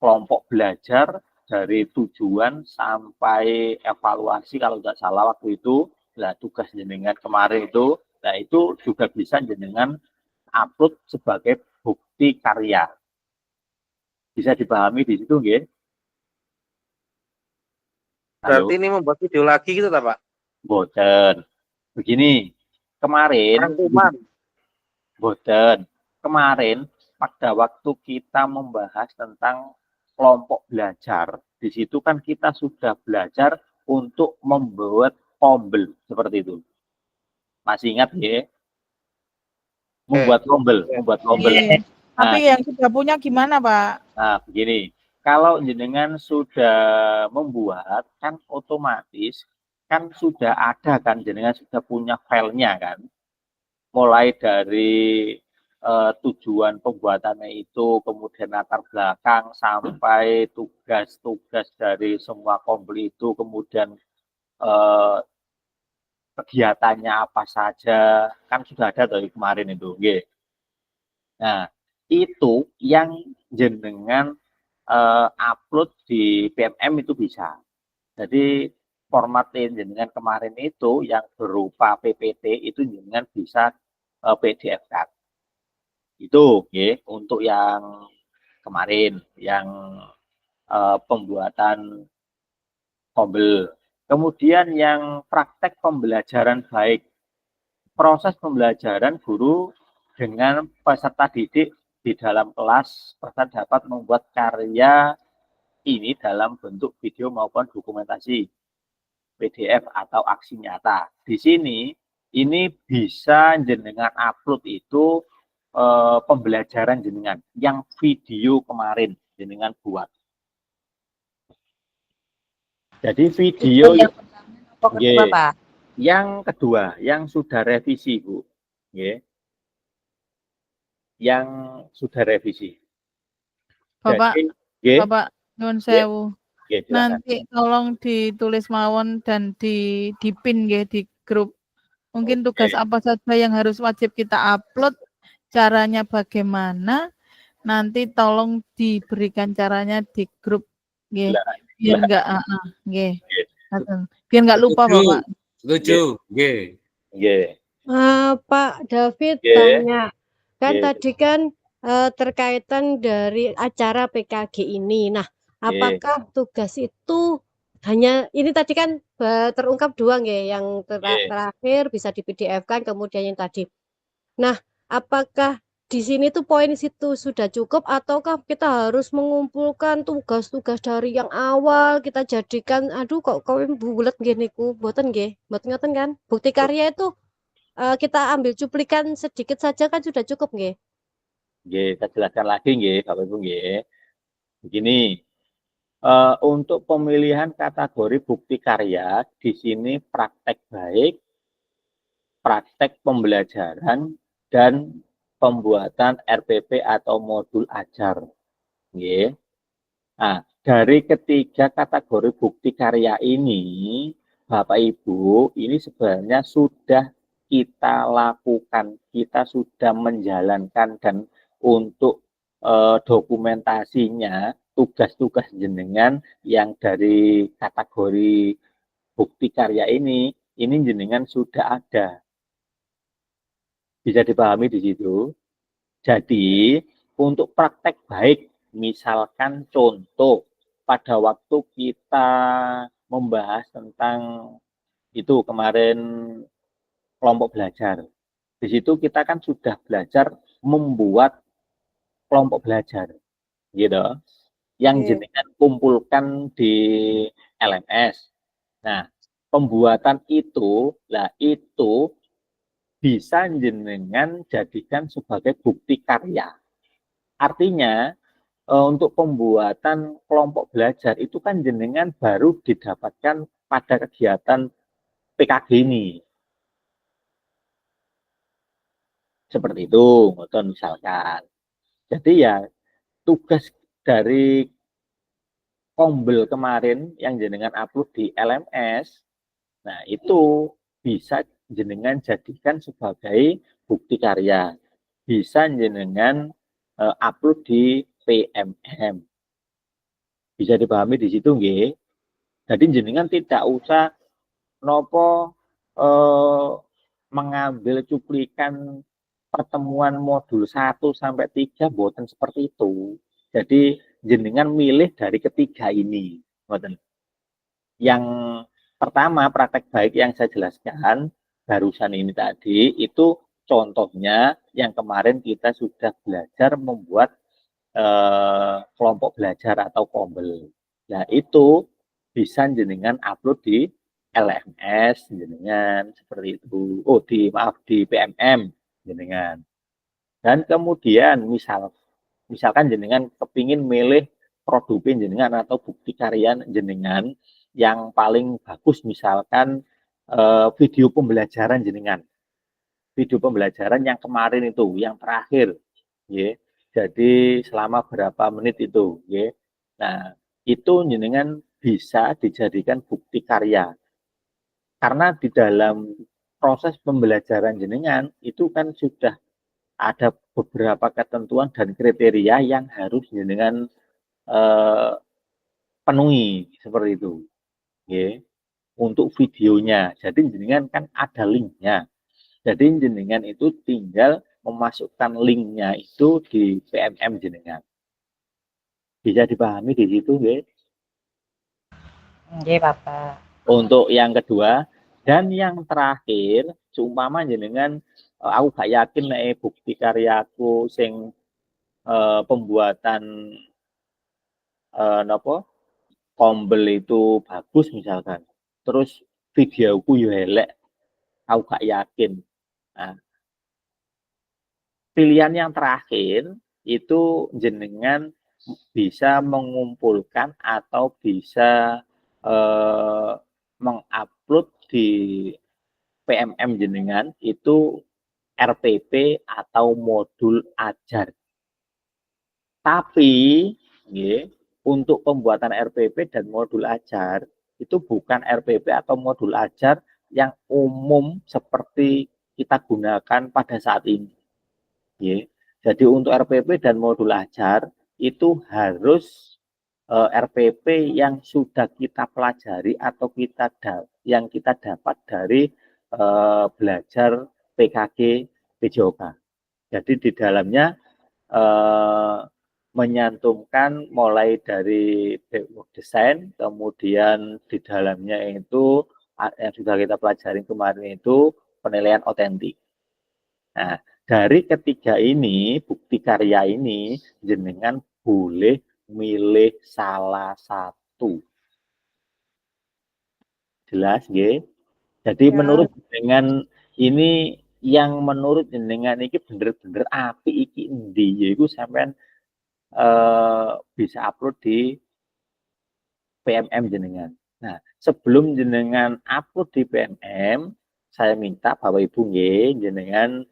Speaker 1: kelompok belajar dari tujuan sampai evaluasi kalau tidak salah waktu itu. Nah, tugas jenengan kemarin itu, nah itu juga bisa jenengan upload sebagai bukti karya. Bisa dipahami di situ, nggih?
Speaker 6: Berarti ini membuat video lagi gitu, Pak?
Speaker 1: Boten. Begini, kemarin
Speaker 6: Rangkuman.
Speaker 1: boten. Kemarin pada waktu kita membahas tentang kelompok belajar, di situ kan kita sudah belajar untuk membuat tombel seperti itu. Masih ingat ya? Membuat tombel.
Speaker 9: Iya. Tapi yang sudah punya gimana, Pak?
Speaker 1: Nah, begini. Kalau jenengan sudah membuat, kan otomatis kan sudah ada kan, jenengan sudah punya filenya kan. Mulai dari tujuan pembuatannya itu, kemudian latar belakang, sampai tugas-tugas dari semua tombel itu, kemudian kegiatannya apa saja, kan sudah ada dari kemarin itu. Nggih. Nah, itu yang jenengan upload di PMM itu bisa. Jadi format jenengan kemarin itu yang berupa PPT itu jenengan bisa PDF kan. Itu untuk yang kemarin yang pembuatan tombel. Kemudian yang praktek pembelajaran baik, proses pembelajaran guru dengan peserta didik di dalam kelas peserta dapat membuat karya ini dalam bentuk video maupun dokumentasi PDF atau aksi nyata. Di sini ini bisa jenengan upload itu pembelajaran jenengan yang video kemarin jenengan buat. Jadi video
Speaker 8: yang kedua, Pak.
Speaker 1: Yang kedua, yang sudah revisi, Bu. Yang sudah revisi.
Speaker 9: Bapak,
Speaker 1: Jadi,
Speaker 9: Bapak Nyuwun sewu.
Speaker 1: silakan.
Speaker 9: Nanti tolong ditulis mawon dan dipin nggih di grup. Mungkin tugas apa saja yang harus wajib kita upload, caranya bagaimana, nanti tolong diberikan caranya di grup nggih. Biar enggak nggih. Biar enggak lupa, Bapak.
Speaker 7: Setuju. Nggih.
Speaker 1: Nggih.
Speaker 10: Pak David
Speaker 1: Nggih.
Speaker 10: tanya, kan
Speaker 1: Nggih.
Speaker 10: tadi kan terkaitan dari acara PKG ini. Nah, apakah tugas itu hanya ini tadi kan terungkap dua nggih, yang terakhir bisa di PDF-kan, kemudian yang tadi. Nah, apakah di sini tuh poin situ sudah cukup ataukah kita harus mengumpulkan tugas-tugas dari yang awal kita jadikan kok bulet nggih niku mboten nggih mboten kan bukti karya itu kita ambil cuplikan sedikit saja kan sudah cukup nggih.
Speaker 1: Nggih, saya jelaskan lagi nggih, Bapak Ibu nggih. Begini, untuk pemilihan kategori bukti karya di sini praktek baik, praktek pembelajaran dan pembuatan RPP atau modul ajar. Nggih. Nah, dari ketiga kategori bukti karya ini, Bapak Ibu, ini sebenarnya sudah kita lakukan, kita sudah menjalankan dan untuk dokumentasinya, tugas-tugas jenengan yang dari kategori bukti karya ini jenengan sudah ada. Bisa dipahami di situ. Jadi, untuk praktek baik, misalkan contoh, pada waktu kita membahas tentang itu kemarin kelompok belajar. Di situ kita kan sudah belajar membuat kelompok belajar. Gitu. Yang jenengan kumpulkan di LMS. Nah, pembuatan itu, bisa jenengan jadikan sebagai bukti karya. Artinya, untuk pembuatan kelompok belajar itu kan jenengan baru didapatkan pada kegiatan PKG ini. Seperti itu, misalkan. Jadi ya, tugas dari tombel kemarin yang jenengan upload di LMS, nah itu bisa jenengan jadikan sebagai bukti karya. Bisa jenengan upload di PMM. Bisa dipahami di situ nggih. Jadi jenengan tidak usah mengambil cuplikan pertemuan modul 1 sampai 3 mboten seperti itu. Jadi jenengan milih dari ketiga ini, mboten. Yang pertama praktek baik yang saya jelaskan barusan ini tadi itu contohnya yang kemarin kita sudah belajar membuat kelompok belajar atau kombel. Nah itu bisa jenengan upload di LMS jenengan seperti itu. Oh di PMM jenengan. Dan kemudian misalkan jenengan kepingin milih produk jenengan atau bukti karya jenengan yang paling bagus, misalkan video pembelajaran jenengan. Video pembelajaran yang kemarin itu, yang terakhir. Ya. Jadi selama berapa menit itu. Ya. Nah, itu jenengan bisa dijadikan bukti karya. Karena di dalam proses pembelajaran jenengan itu kan sudah ada beberapa ketentuan dan kriteria yang harus jenengan penuhi seperti itu. Ya. Untuk videonya. Jadi jenengan kan ada linknya. Jadi jenengan itu tinggal memasukkan linknya itu di PMM jenengan. Bisa dipahami di situ, nggih?
Speaker 8: Nggih, Bapak.
Speaker 1: Untuk yang kedua dan yang terakhir, seumpama jenengan aku gak yakin nek bukti karyaku sing pembuatan napa kombel itu bagus misalkan. Terus videoku yo elek. Aku gak yakin. Nah, pilihan yang terakhir itu jenengan bisa mengumpulkan atau bisa mengupload di PMM jenengan itu RPP atau modul ajar. Tapi ya, untuk pembuatan RPP dan modul ajar itu bukan RPP atau modul ajar yang umum seperti kita gunakan pada saat ini. Ya. Jadi untuk RPP dan modul ajar itu harus RPP yang sudah kita pelajari atau yang kita dapat dari belajar PKG PJOK. Jadi di dalamnya menyantumkan mulai dari work design, kemudian di dalamnya itu yang sudah kita pelajari kemarin itu penilaian otentik. Nah, dari ketiga ini, bukti karya ini, jenengan boleh milih salah satu. Jelas, nggih? Jadi menurut jenengan ini yang menurut jenengan iki bener-bener apik iki endi, yaiku sampean bisa upload di PMM jenengan. Nah, sebelum jenengan upload di PMM, saya minta Bapak Ibu nggih jenengan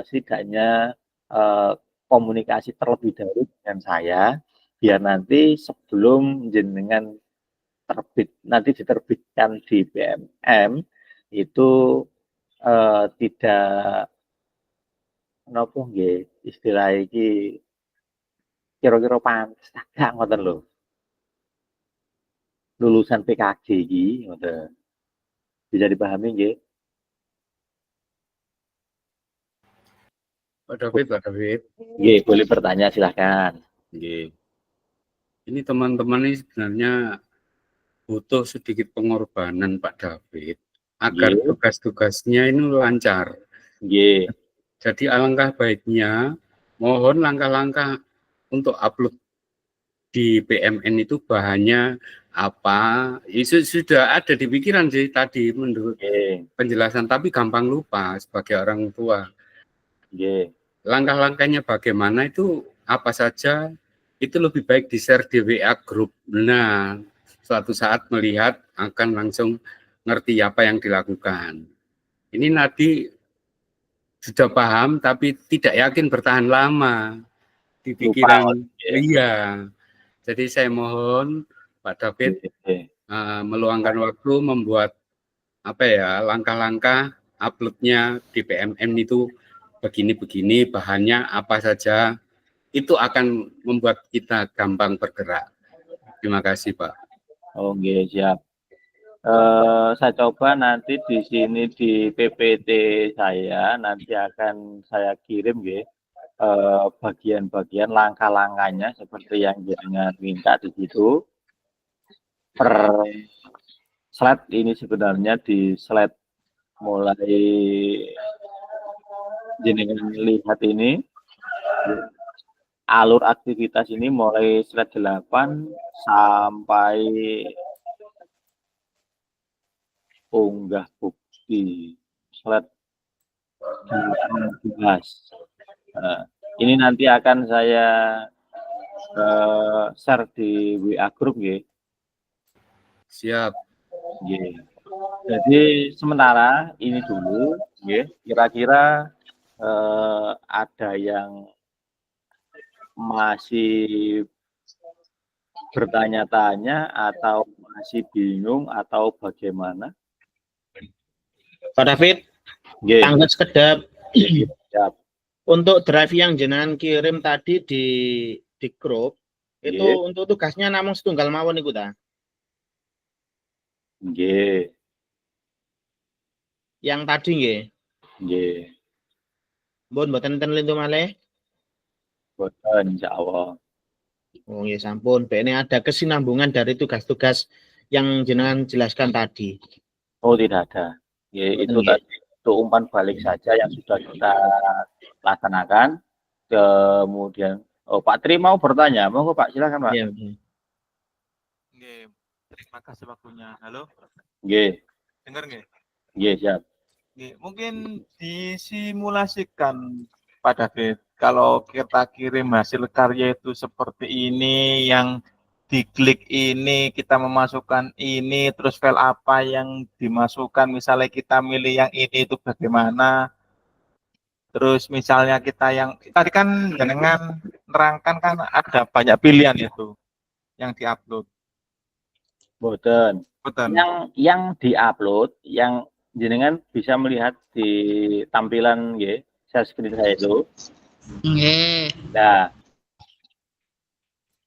Speaker 1: setidaknya komunikasi terlebih dahulu dengan saya biar nanti sebelum jenengan nanti diterbitkan di PMM itu tidak napa nggih istilah iki kira-kira pantes agak ngoten lho. Lulusan PKG iki ngoten. Bisa dipahami nggih?
Speaker 7: Pak David.
Speaker 1: Nggih, boleh bertanya silakan.
Speaker 7: Nggih. Ini teman-teman ini sebenarnya butuh sedikit pengorbanan Pak David agar tugas-tugasnya ini lancar.
Speaker 1: Nggih.
Speaker 7: Jadi alangkah baiknya mohon langkah-langkah untuk upload di PMN itu bahannya apa. Itu sudah ada di pikiran sih tadi menurut penjelasan, tapi gampang lupa sebagai orang tua. Langkah-langkahnya bagaimana itu apa saja itu lebih baik di-share di WA group. Nah, suatu saat melihat akan langsung ngerti apa yang dilakukan. Ini Nadi sudah paham tapi tidak yakin bertahan lama di pikiran. Iya. Jadi saya mohon Pak David meluangkan waktu membuat langkah-langkah uploadnya di PMM itu begini-begini, bahannya apa saja, itu akan membuat kita gampang bergerak. Terima kasih Pak.
Speaker 1: Oke, siap. Saya coba nanti di sini di PPT saya nanti akan saya kirim nggih bagian-bagian langkah-langkahnya seperti yang jenengan minta di situ. Per slide ini sebenarnya di slide mulai jenengan lihat ini alur aktivitas ini mulai slide 8 sampai unggah bukti slide 18. Ini nanti akan saya share di WA group ya.
Speaker 7: Siap.
Speaker 1: Nggih. Jadi sementara ini dulu nggih, kira-kira ada yang masih bertanya-tanya atau masih bingung atau bagaimana?
Speaker 3: Pak David,
Speaker 1: Nggih.
Speaker 3: tanggal sekedap
Speaker 1: Siap.
Speaker 3: untuk drive yang jenengan kirim tadi di grup itu
Speaker 1: Nggih.
Speaker 3: untuk tugasnya namung setunggal mawon niku ta.
Speaker 1: Nggih.
Speaker 3: Yang tadi nggih.
Speaker 1: Nggih.
Speaker 3: Mbon mboten enten lintu malih.
Speaker 1: Boten insyaallah.
Speaker 3: Oh ya sampun, ini ada kesinambungan dari tugas-tugas yang jenengan jelaskan tadi.
Speaker 1: Oh tidak ada. Ya, itu
Speaker 3: Nggih.
Speaker 1: tadi itu umpan balik saja yang sudah kita laksanakan. Kemudian, oh Pak Tri mau bertanya, monggo Pak, silakan Pak.
Speaker 3: Iya.
Speaker 2: Nggih, terima kasih waktunya. Halo,
Speaker 1: Nggih,
Speaker 2: dengar nggih?
Speaker 1: nggih siap.
Speaker 2: Nggih, mungkin disimulasikan Pak David, kalau kita kirim hasil karya itu seperti ini, yang diklik ini, kita memasukkan ini, terus file apa yang dimasukkan, misalnya kita milih yang ini itu bagaimana, terus misalnya kita yang, tadi kan jenengan nerangkan kan ada banyak pilihan itu yang diupload.
Speaker 1: Boten.
Speaker 2: Betul.
Speaker 1: Yang diupload, yang jenengan bisa melihat di tampilan nggih, share screen saya itu.
Speaker 8: Nggih.
Speaker 1: Nah,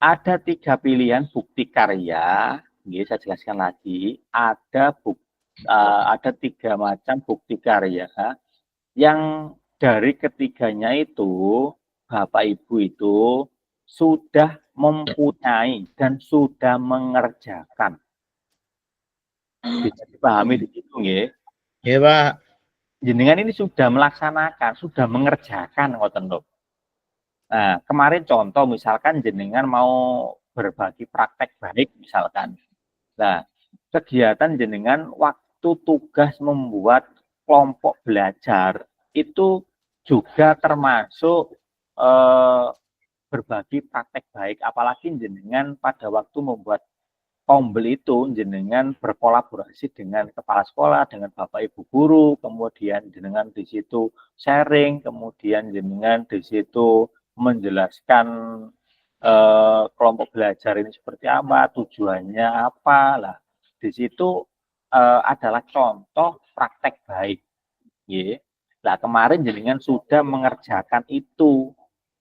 Speaker 1: ada 3 pilihan bukti karya, nggih saya jelaskan lagi, ada 3 macam bukti karya yang dari ketiganya itu Bapak Ibu itu sudah mempunyai dan sudah mengerjakan. Bisa dipahami di situ nggih.
Speaker 3: Ya Pak.
Speaker 1: Jenengan ini sudah melaksanakan, sudah mengerjakan ngoten lho. Nah, kemarin contoh misalkan jenengan mau berbagi praktek baik misalkan. Nah, kegiatan jenengan waktu tugas membuat kelompok belajar itu juga termasuk berbagi praktek baik, apalagi jenengan pada waktu membuat Tombel itu jenengan berkolaborasi dengan kepala sekolah, dengan Bapak Ibu guru, kemudian jenengan di situ sharing, kemudian jenengan di situ menjelaskan kelompok belajar ini seperti apa, tujuannya apa. Lah, di situ adalah contoh praktek baik. Ya. Lah, kemarin jenengan sudah mengerjakan itu.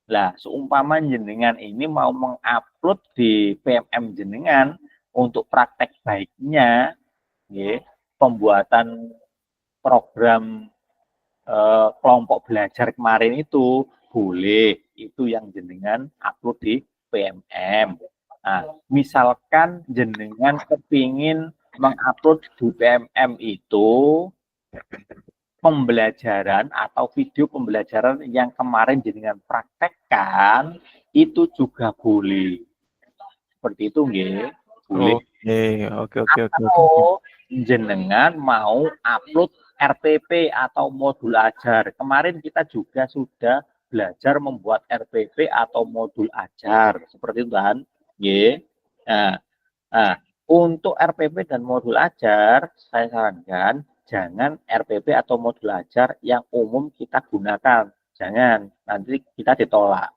Speaker 1: Lah, seumpama jenengan ini mau mengupload di PMM jenengan untuk praktek baiknya, ya, pembuatan program kelompok belajar kemarin itu boleh, itu yang jenengan upload di PMM. Nah, misalkan jenengan kepingin mengupload di PMM itu pembelajaran atau video pembelajaran yang kemarin jenengan praktekkan, itu juga boleh. Seperti itu, nggih. Boleh.
Speaker 2: Oke.
Speaker 1: Atau jenengan mau upload RPP atau modul ajar. Kemarin kita juga sudah belajar membuat RPP atau modul ajar. Seperti itu kan. Nggih. Nah, untuk RPP dan modul ajar, saya sarankan jangan RPP atau modul ajar yang umum kita gunakan. Jangan, nanti kita ditolak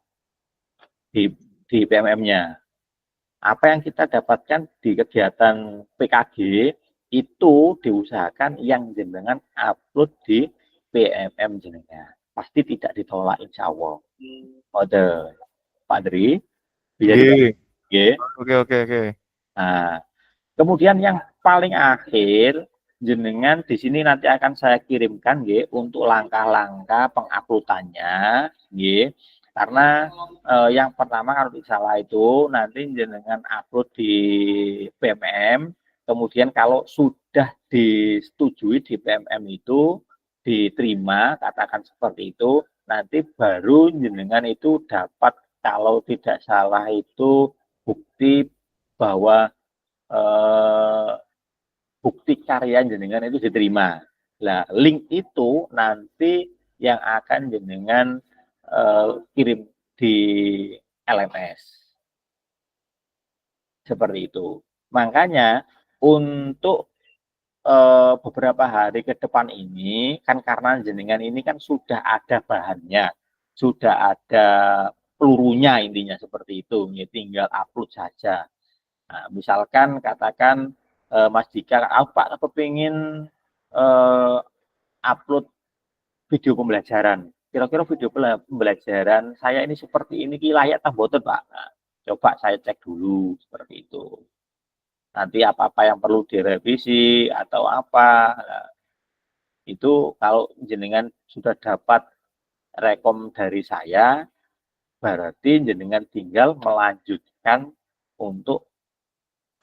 Speaker 1: di PMM-nya. Apa yang kita dapatkan di kegiatan PKG itu diusahakan yang jenengan upload di PMM jenengan. Pasti tidak ditolak insya Allah. Pak Dri, bisa
Speaker 2: Oke.
Speaker 1: Nah, kemudian yang paling akhir jenengan di sini nanti akan saya kirimkan nggih untuk langkah-langkah penguploadannya nggih. Karena yang pertama kalau tidak salah itu nanti jenengan upload di PMM, Kemudian kalau sudah disetujui di PMM itu, diterima, katakan seperti itu, nanti baru jenengan itu dapat, kalau tidak salah itu bukti bahwa bukti karya jenengan itu diterima. Nah, link itu nanti yang akan jenengan kirim di LMS. Seperti itu. Makanya untuk beberapa hari ke depan ini, kan karena jenengan ini kan sudah ada bahannya, sudah ada pelurunya, intinya seperti itu, ya, tinggal upload saja. Nah, misalkan katakan Mas Dika, Pak kepingin upload video pembelajaran. Kira-kira video pembelajaran saya ini seperti ini, layak tak boten, Pak? Nah, coba saya cek dulu seperti itu. Nanti apa-apa yang perlu direvisi atau apa, nah, itu kalau jenengan sudah dapat rekom dari saya, berarti jenengan tinggal melanjutkan untuk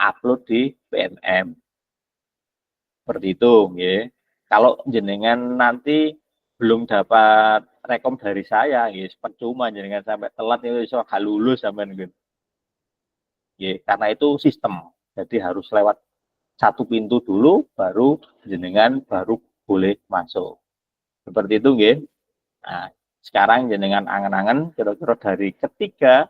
Speaker 1: upload di PMM. Seperti itu, ya. Kalau jenengan nanti belum dapat rekom dari saya, ya, percuma jenengan sampai telat itu iso gak lulus sampean gitu. Ya, karena itu sistem. Jadi harus lewat satu pintu dulu, baru jenengan baru boleh masuk. Seperti itu, nggih. Nah, sekarang jenengan angen-angen kira-kira dari ketiga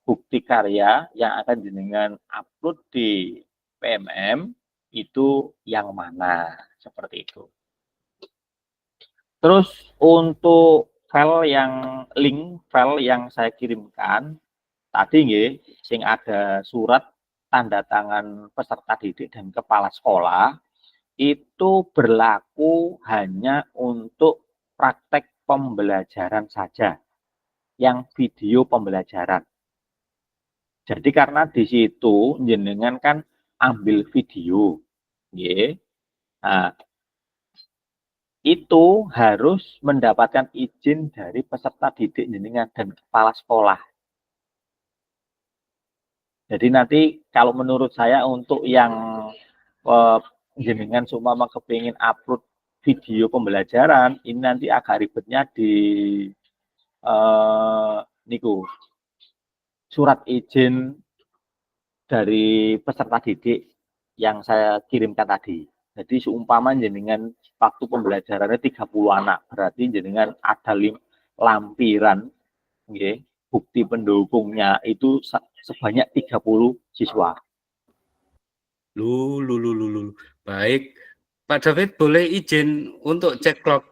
Speaker 1: bukti karya yang akan jenengan upload di PMM itu yang mana, seperti itu. Terus untuk link file yang saya kirimkan tadi, nggih, sing ada surat tanda tangan peserta didik dan kepala sekolah, itu berlaku hanya untuk praktek pembelajaran saja, yang video pembelajaran. Jadi karena di situ jenengan kan ambil video, nggih. Nah, itu harus mendapatkan izin dari peserta didik jenengan dan kepala sekolah. Jadi nanti kalau menurut saya untuk yang jenengan seumpama kepingin upload video pembelajaran, ini nanti agak ribetnya di niku surat izin dari peserta didik yang saya kirimkan tadi. Jadi seumpama jenengan waktu pembelajarannya 30 anak, berarti jenengan ada lampiran, okay, bukti pendukungnya itu sebanyak 30 siswa.
Speaker 7: Lu. Baik. Pak David boleh izin untuk cek log.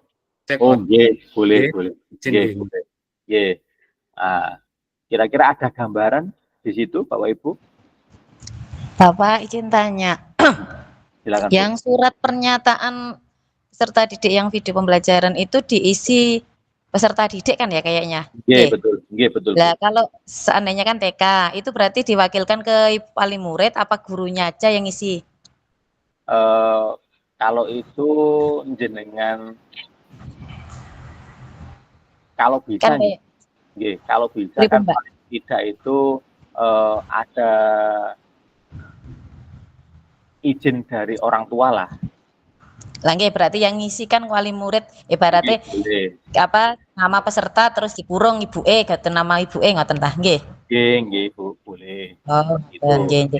Speaker 1: Oh, iya, boleh.
Speaker 7: Izin
Speaker 1: Iya, boleh. Iya. Kira-kira ada gambaran di situ, Bapak Ibu?
Speaker 8: Bapak izin tanya.
Speaker 1: Silakan.
Speaker 8: Yang surat pernyataan peserta didik yang video pembelajaran itu diisi peserta didik kan ya kayaknya?
Speaker 1: Iya, betul. Iya, betul.
Speaker 8: Nah, kalau seandainya kan TK, itu berarti diwakilkan ke wali murid apa gurunya aja yang isi?
Speaker 1: Kalau itu jenengan, kalau bisa,
Speaker 8: Kan
Speaker 1: kalau bisa kan paling tidak itu ada izin dari orang tua lah.
Speaker 8: Langge berarti yang ngisi kan wali murid, ibaratnya apa nama peserta terus dikurung ibu gaten nama ibu ngoten tah nggih.
Speaker 1: Nggih, Bu, boleh.
Speaker 8: Oh,
Speaker 1: gitu.
Speaker 8: nggih.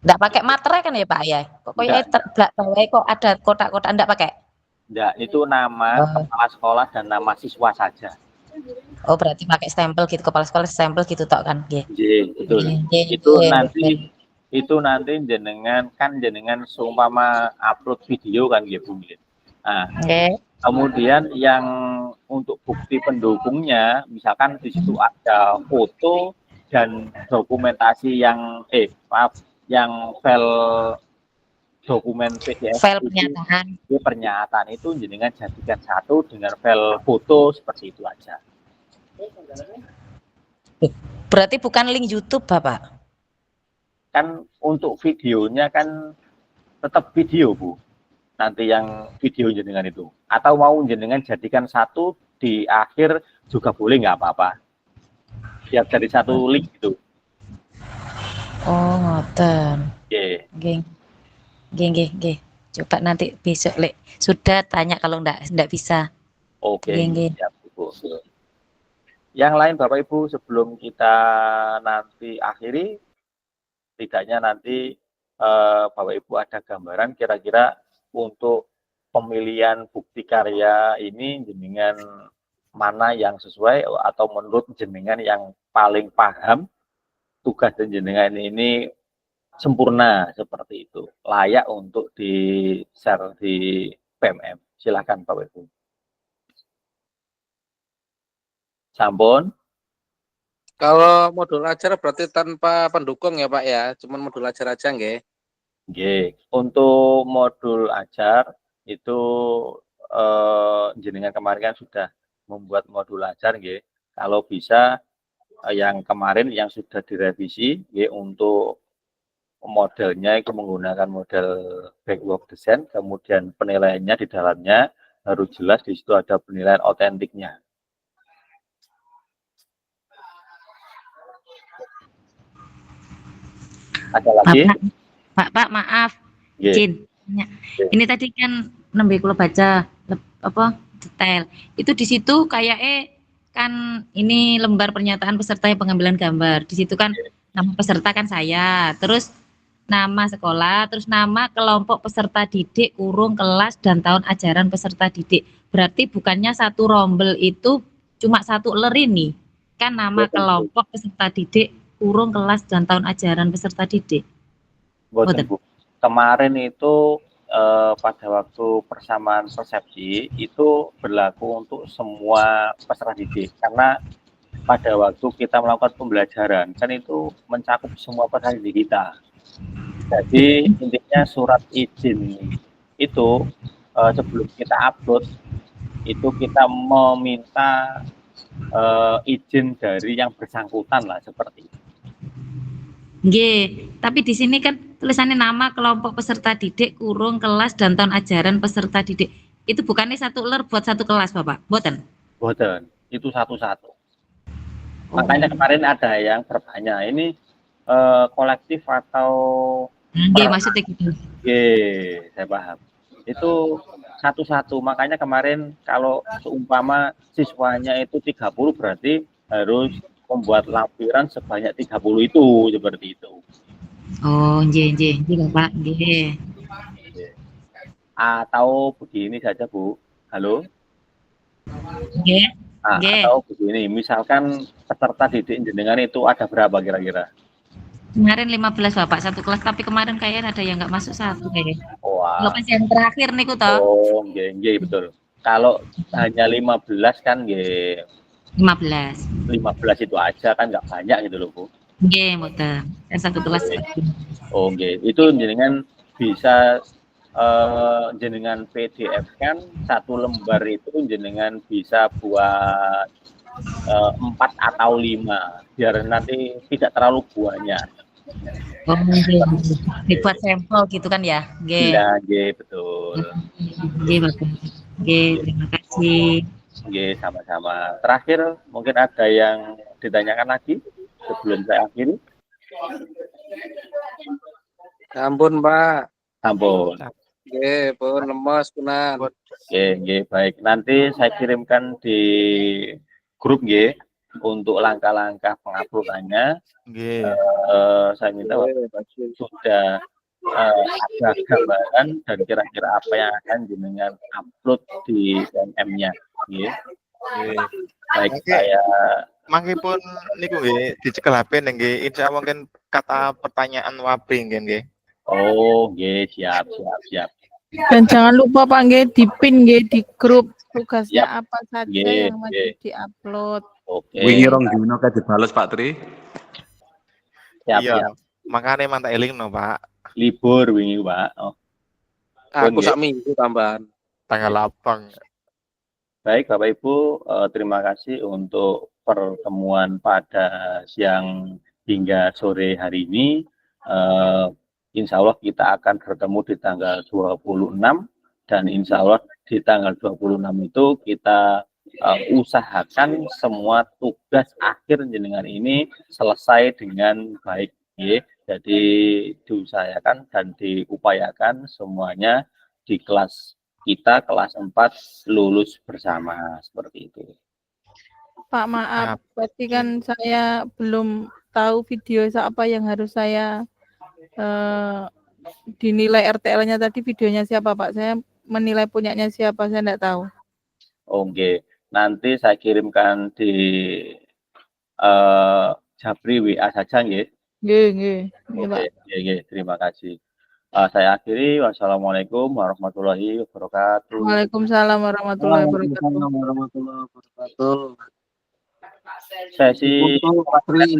Speaker 8: Ndak pakai materai kan ya Pak ya? Kok kayak terblak bawah kok ada kotak-kotak ndak pakai?
Speaker 1: Ndak, itu nama kepala sekolah dan nama siswa saja.
Speaker 8: Oh, berarti pakai stempel gitu, kepala sekolah stempel gitu tok kan nggih.
Speaker 1: Nggih, betul. Itu nanti jenengan seumpama upload video kan nggih, Bu. Nah, kemudian yang untuk bukti pendukungnya, misalkan di situ ada foto dan dokumentasi yang yang file dokumen PDF,
Speaker 8: file
Speaker 1: pernyataan itu jenengan jadikan satu dengan file foto seperti itu aja.
Speaker 8: Berarti bukan link YouTube, Bapak?
Speaker 1: Kan untuk videonya kan tetap video, Bu. Nanti yang video jenengan itu. Atau mau jenengan jadikan satu di akhir juga boleh, nggak apa-apa. Biar jadi satu link gitu.
Speaker 8: Oh, ngoten.
Speaker 1: Nggih.
Speaker 8: Nggih. Coba nanti besok Lek. Sudah tanya kalau enggak bisa.
Speaker 1: Oke,
Speaker 8: Nggih.
Speaker 1: siap Ibu. Yang lain Bapak Ibu sebelum kita nanti akhiri, tidaknya nanti Bapak Ibu ada gambaran kira-kira untuk pemilihan bukti karya ini jenengan mana yang sesuai atau menurut jenengan yang paling paham tugas jenengan ini sempurna seperti itu, layak untuk di-share di PMM. Silakan Bapak Ibu. Sampun.
Speaker 6: Kalau modul ajar berarti tanpa pendukung ya Pak ya, cuman modul ajar aja nggih.
Speaker 1: Nggih, untuk modul ajar itu jenengan kemarin kan sudah membuat modul ajar nggih. Kalau bisa yang kemarin yang sudah direvisi nggih untuk modelnya itu menggunakan model backward design, kemudian penilaiannya di dalamnya harus jelas, di situ ada penilaian otentiknya. Ada lagi?
Speaker 8: Pak, maaf.
Speaker 1: Nggih.
Speaker 8: Izin. Ini tadi kan nembe kula baca detail. Itu di situ kayaknya kan ini lembar pernyataan peserta pengambilan gambar. Di situ kan nama peserta kan saya, terus nama sekolah, terus nama kelompok peserta didik, kurung kelas dan tahun ajaran peserta didik. Berarti bukannya satu rombel itu cuma satu ler ini. Kan nama kelompok peserta didik, kurung kelas dan tahun ajaran peserta didik.
Speaker 1: Boten, Bu. Kemarin itu pada waktu persamaan persepsi itu berlaku untuk semua peserta didik, karena pada waktu kita melakukan pembelajaran kan itu mencakup semua peserta didik kita. Jadi intinya surat izin itu sebelum kita upload itu kita meminta izin dari yang bersangkutan lah, seperti itu.
Speaker 8: Nggih, tapi di sini kan tulisannya nama kelompok peserta didik, kurung kelas dan tahun ajaran peserta didik. Itu bukannya satu ler buat satu kelas, Bapak? Boten?
Speaker 1: Boten, itu satu-satu. Makanya kemarin ada yang bertanya, ini kolektif atau
Speaker 8: Nggih, maksudnya gitu.
Speaker 1: Nggih, saya paham. Itu satu-satu. Makanya kemarin kalau seumpama siswanya itu 30 berarti harus membuat lampiran sebanyak 30 itu, seperti itu.
Speaker 8: Oh, nggih Bapak, nggih.
Speaker 1: Atau begini saja, Bu. Halo?
Speaker 8: Nggih.
Speaker 1: Atau begini, misalkan peserta didik jenengan itu ada berapa kira-kira?
Speaker 8: Kemarin 15 Bapak, satu kelas, tapi kemarin kayaknya ada yang nggak masuk satu kayaknya.
Speaker 1: Wah.
Speaker 8: Kalau pas yang terakhir nih toh.
Speaker 1: Oh, nggih betul. Kalau hanya 15 kan nggih
Speaker 8: 15
Speaker 1: itu aja kan nggak banyak gitu loh, Bu.
Speaker 8: Nggih, mboten. Yang satu kelas.
Speaker 1: Oh, nggih. Itu jenengan bisa jenengan PDF kan satu lembar itu jenengan bisa buat 4 atau 5 biar nanti tidak terlalu banyak.
Speaker 8: Oh, nggih. Dibuat sampel gitu kan ya? Nggih.
Speaker 1: Iya, nggih, betul.
Speaker 8: Nggih, Bapak. Nggih, terima kasih.
Speaker 1: Nggih, sama-sama. Terakhir, mungkin ada yang ditanyakan lagi sebelum saya akhiri?
Speaker 6: Ampun, Pak.
Speaker 1: Ampun.
Speaker 6: Nggih, pun lemes punan.
Speaker 1: Nggih, baik. Nanti saya kirimkan di grup nggih untuk langkah-langkah penguploadannya. Saya minta sudah ada gambaran dan kira-kira apa yang akan jenengan upload di PMM-nya. Baik, saya
Speaker 2: mangkipun niku nggih dicekel HP nggih insyaallah mungkin kata pertanyaan wabri nggih.
Speaker 1: Oh, nggih, siap.
Speaker 9: Dan jangan lupa Pak nggih dipin nggih di grup tugasnya apa saja
Speaker 1: Nggih,
Speaker 9: yang masih diupload.
Speaker 1: Oke.
Speaker 5: Wingi rong dino kae dibales Pak Tri.
Speaker 1: Siap.
Speaker 2: Makane mantap elingno, Pak.
Speaker 1: Libur wingi, Pak. Oh.
Speaker 6: Aku sak minggu tambahan.
Speaker 2: Tanggal 8.
Speaker 1: Baik, Bapak Ibu, terima kasih untuk pertemuan pada siang hingga sore hari ini. Insya Allah kita akan bertemu di tanggal 26 dan insya Allah di tanggal 26 itu kita usahakan semua tugas akhir jenengan ini selesai dengan baik. Jadi diusahakan dan diupayakan semuanya di kelas kita kelas 4 lulus bersama seperti itu.
Speaker 9: Pak, maaf, berarti kan saya belum tahu video apa yang harus saya dinilai RTL-nya tadi, videonya siapa Pak? Saya menilai punyanya siapa, saya enggak tahu.
Speaker 1: Oke, nanti saya kirimkan di Japri WA saja nggih.
Speaker 9: Nggih, Pak.
Speaker 1: Oke, terima kasih. Saya akhiri, wassalamualaikum warahmatullahi wabarakatuh.
Speaker 9: Waalaikumsalam warahmatullahi wabarakatuh.
Speaker 6: Waalaikumsalam warahmatullahi wabarakatuh.
Speaker 1: Sesi
Speaker 6: Pak Tri.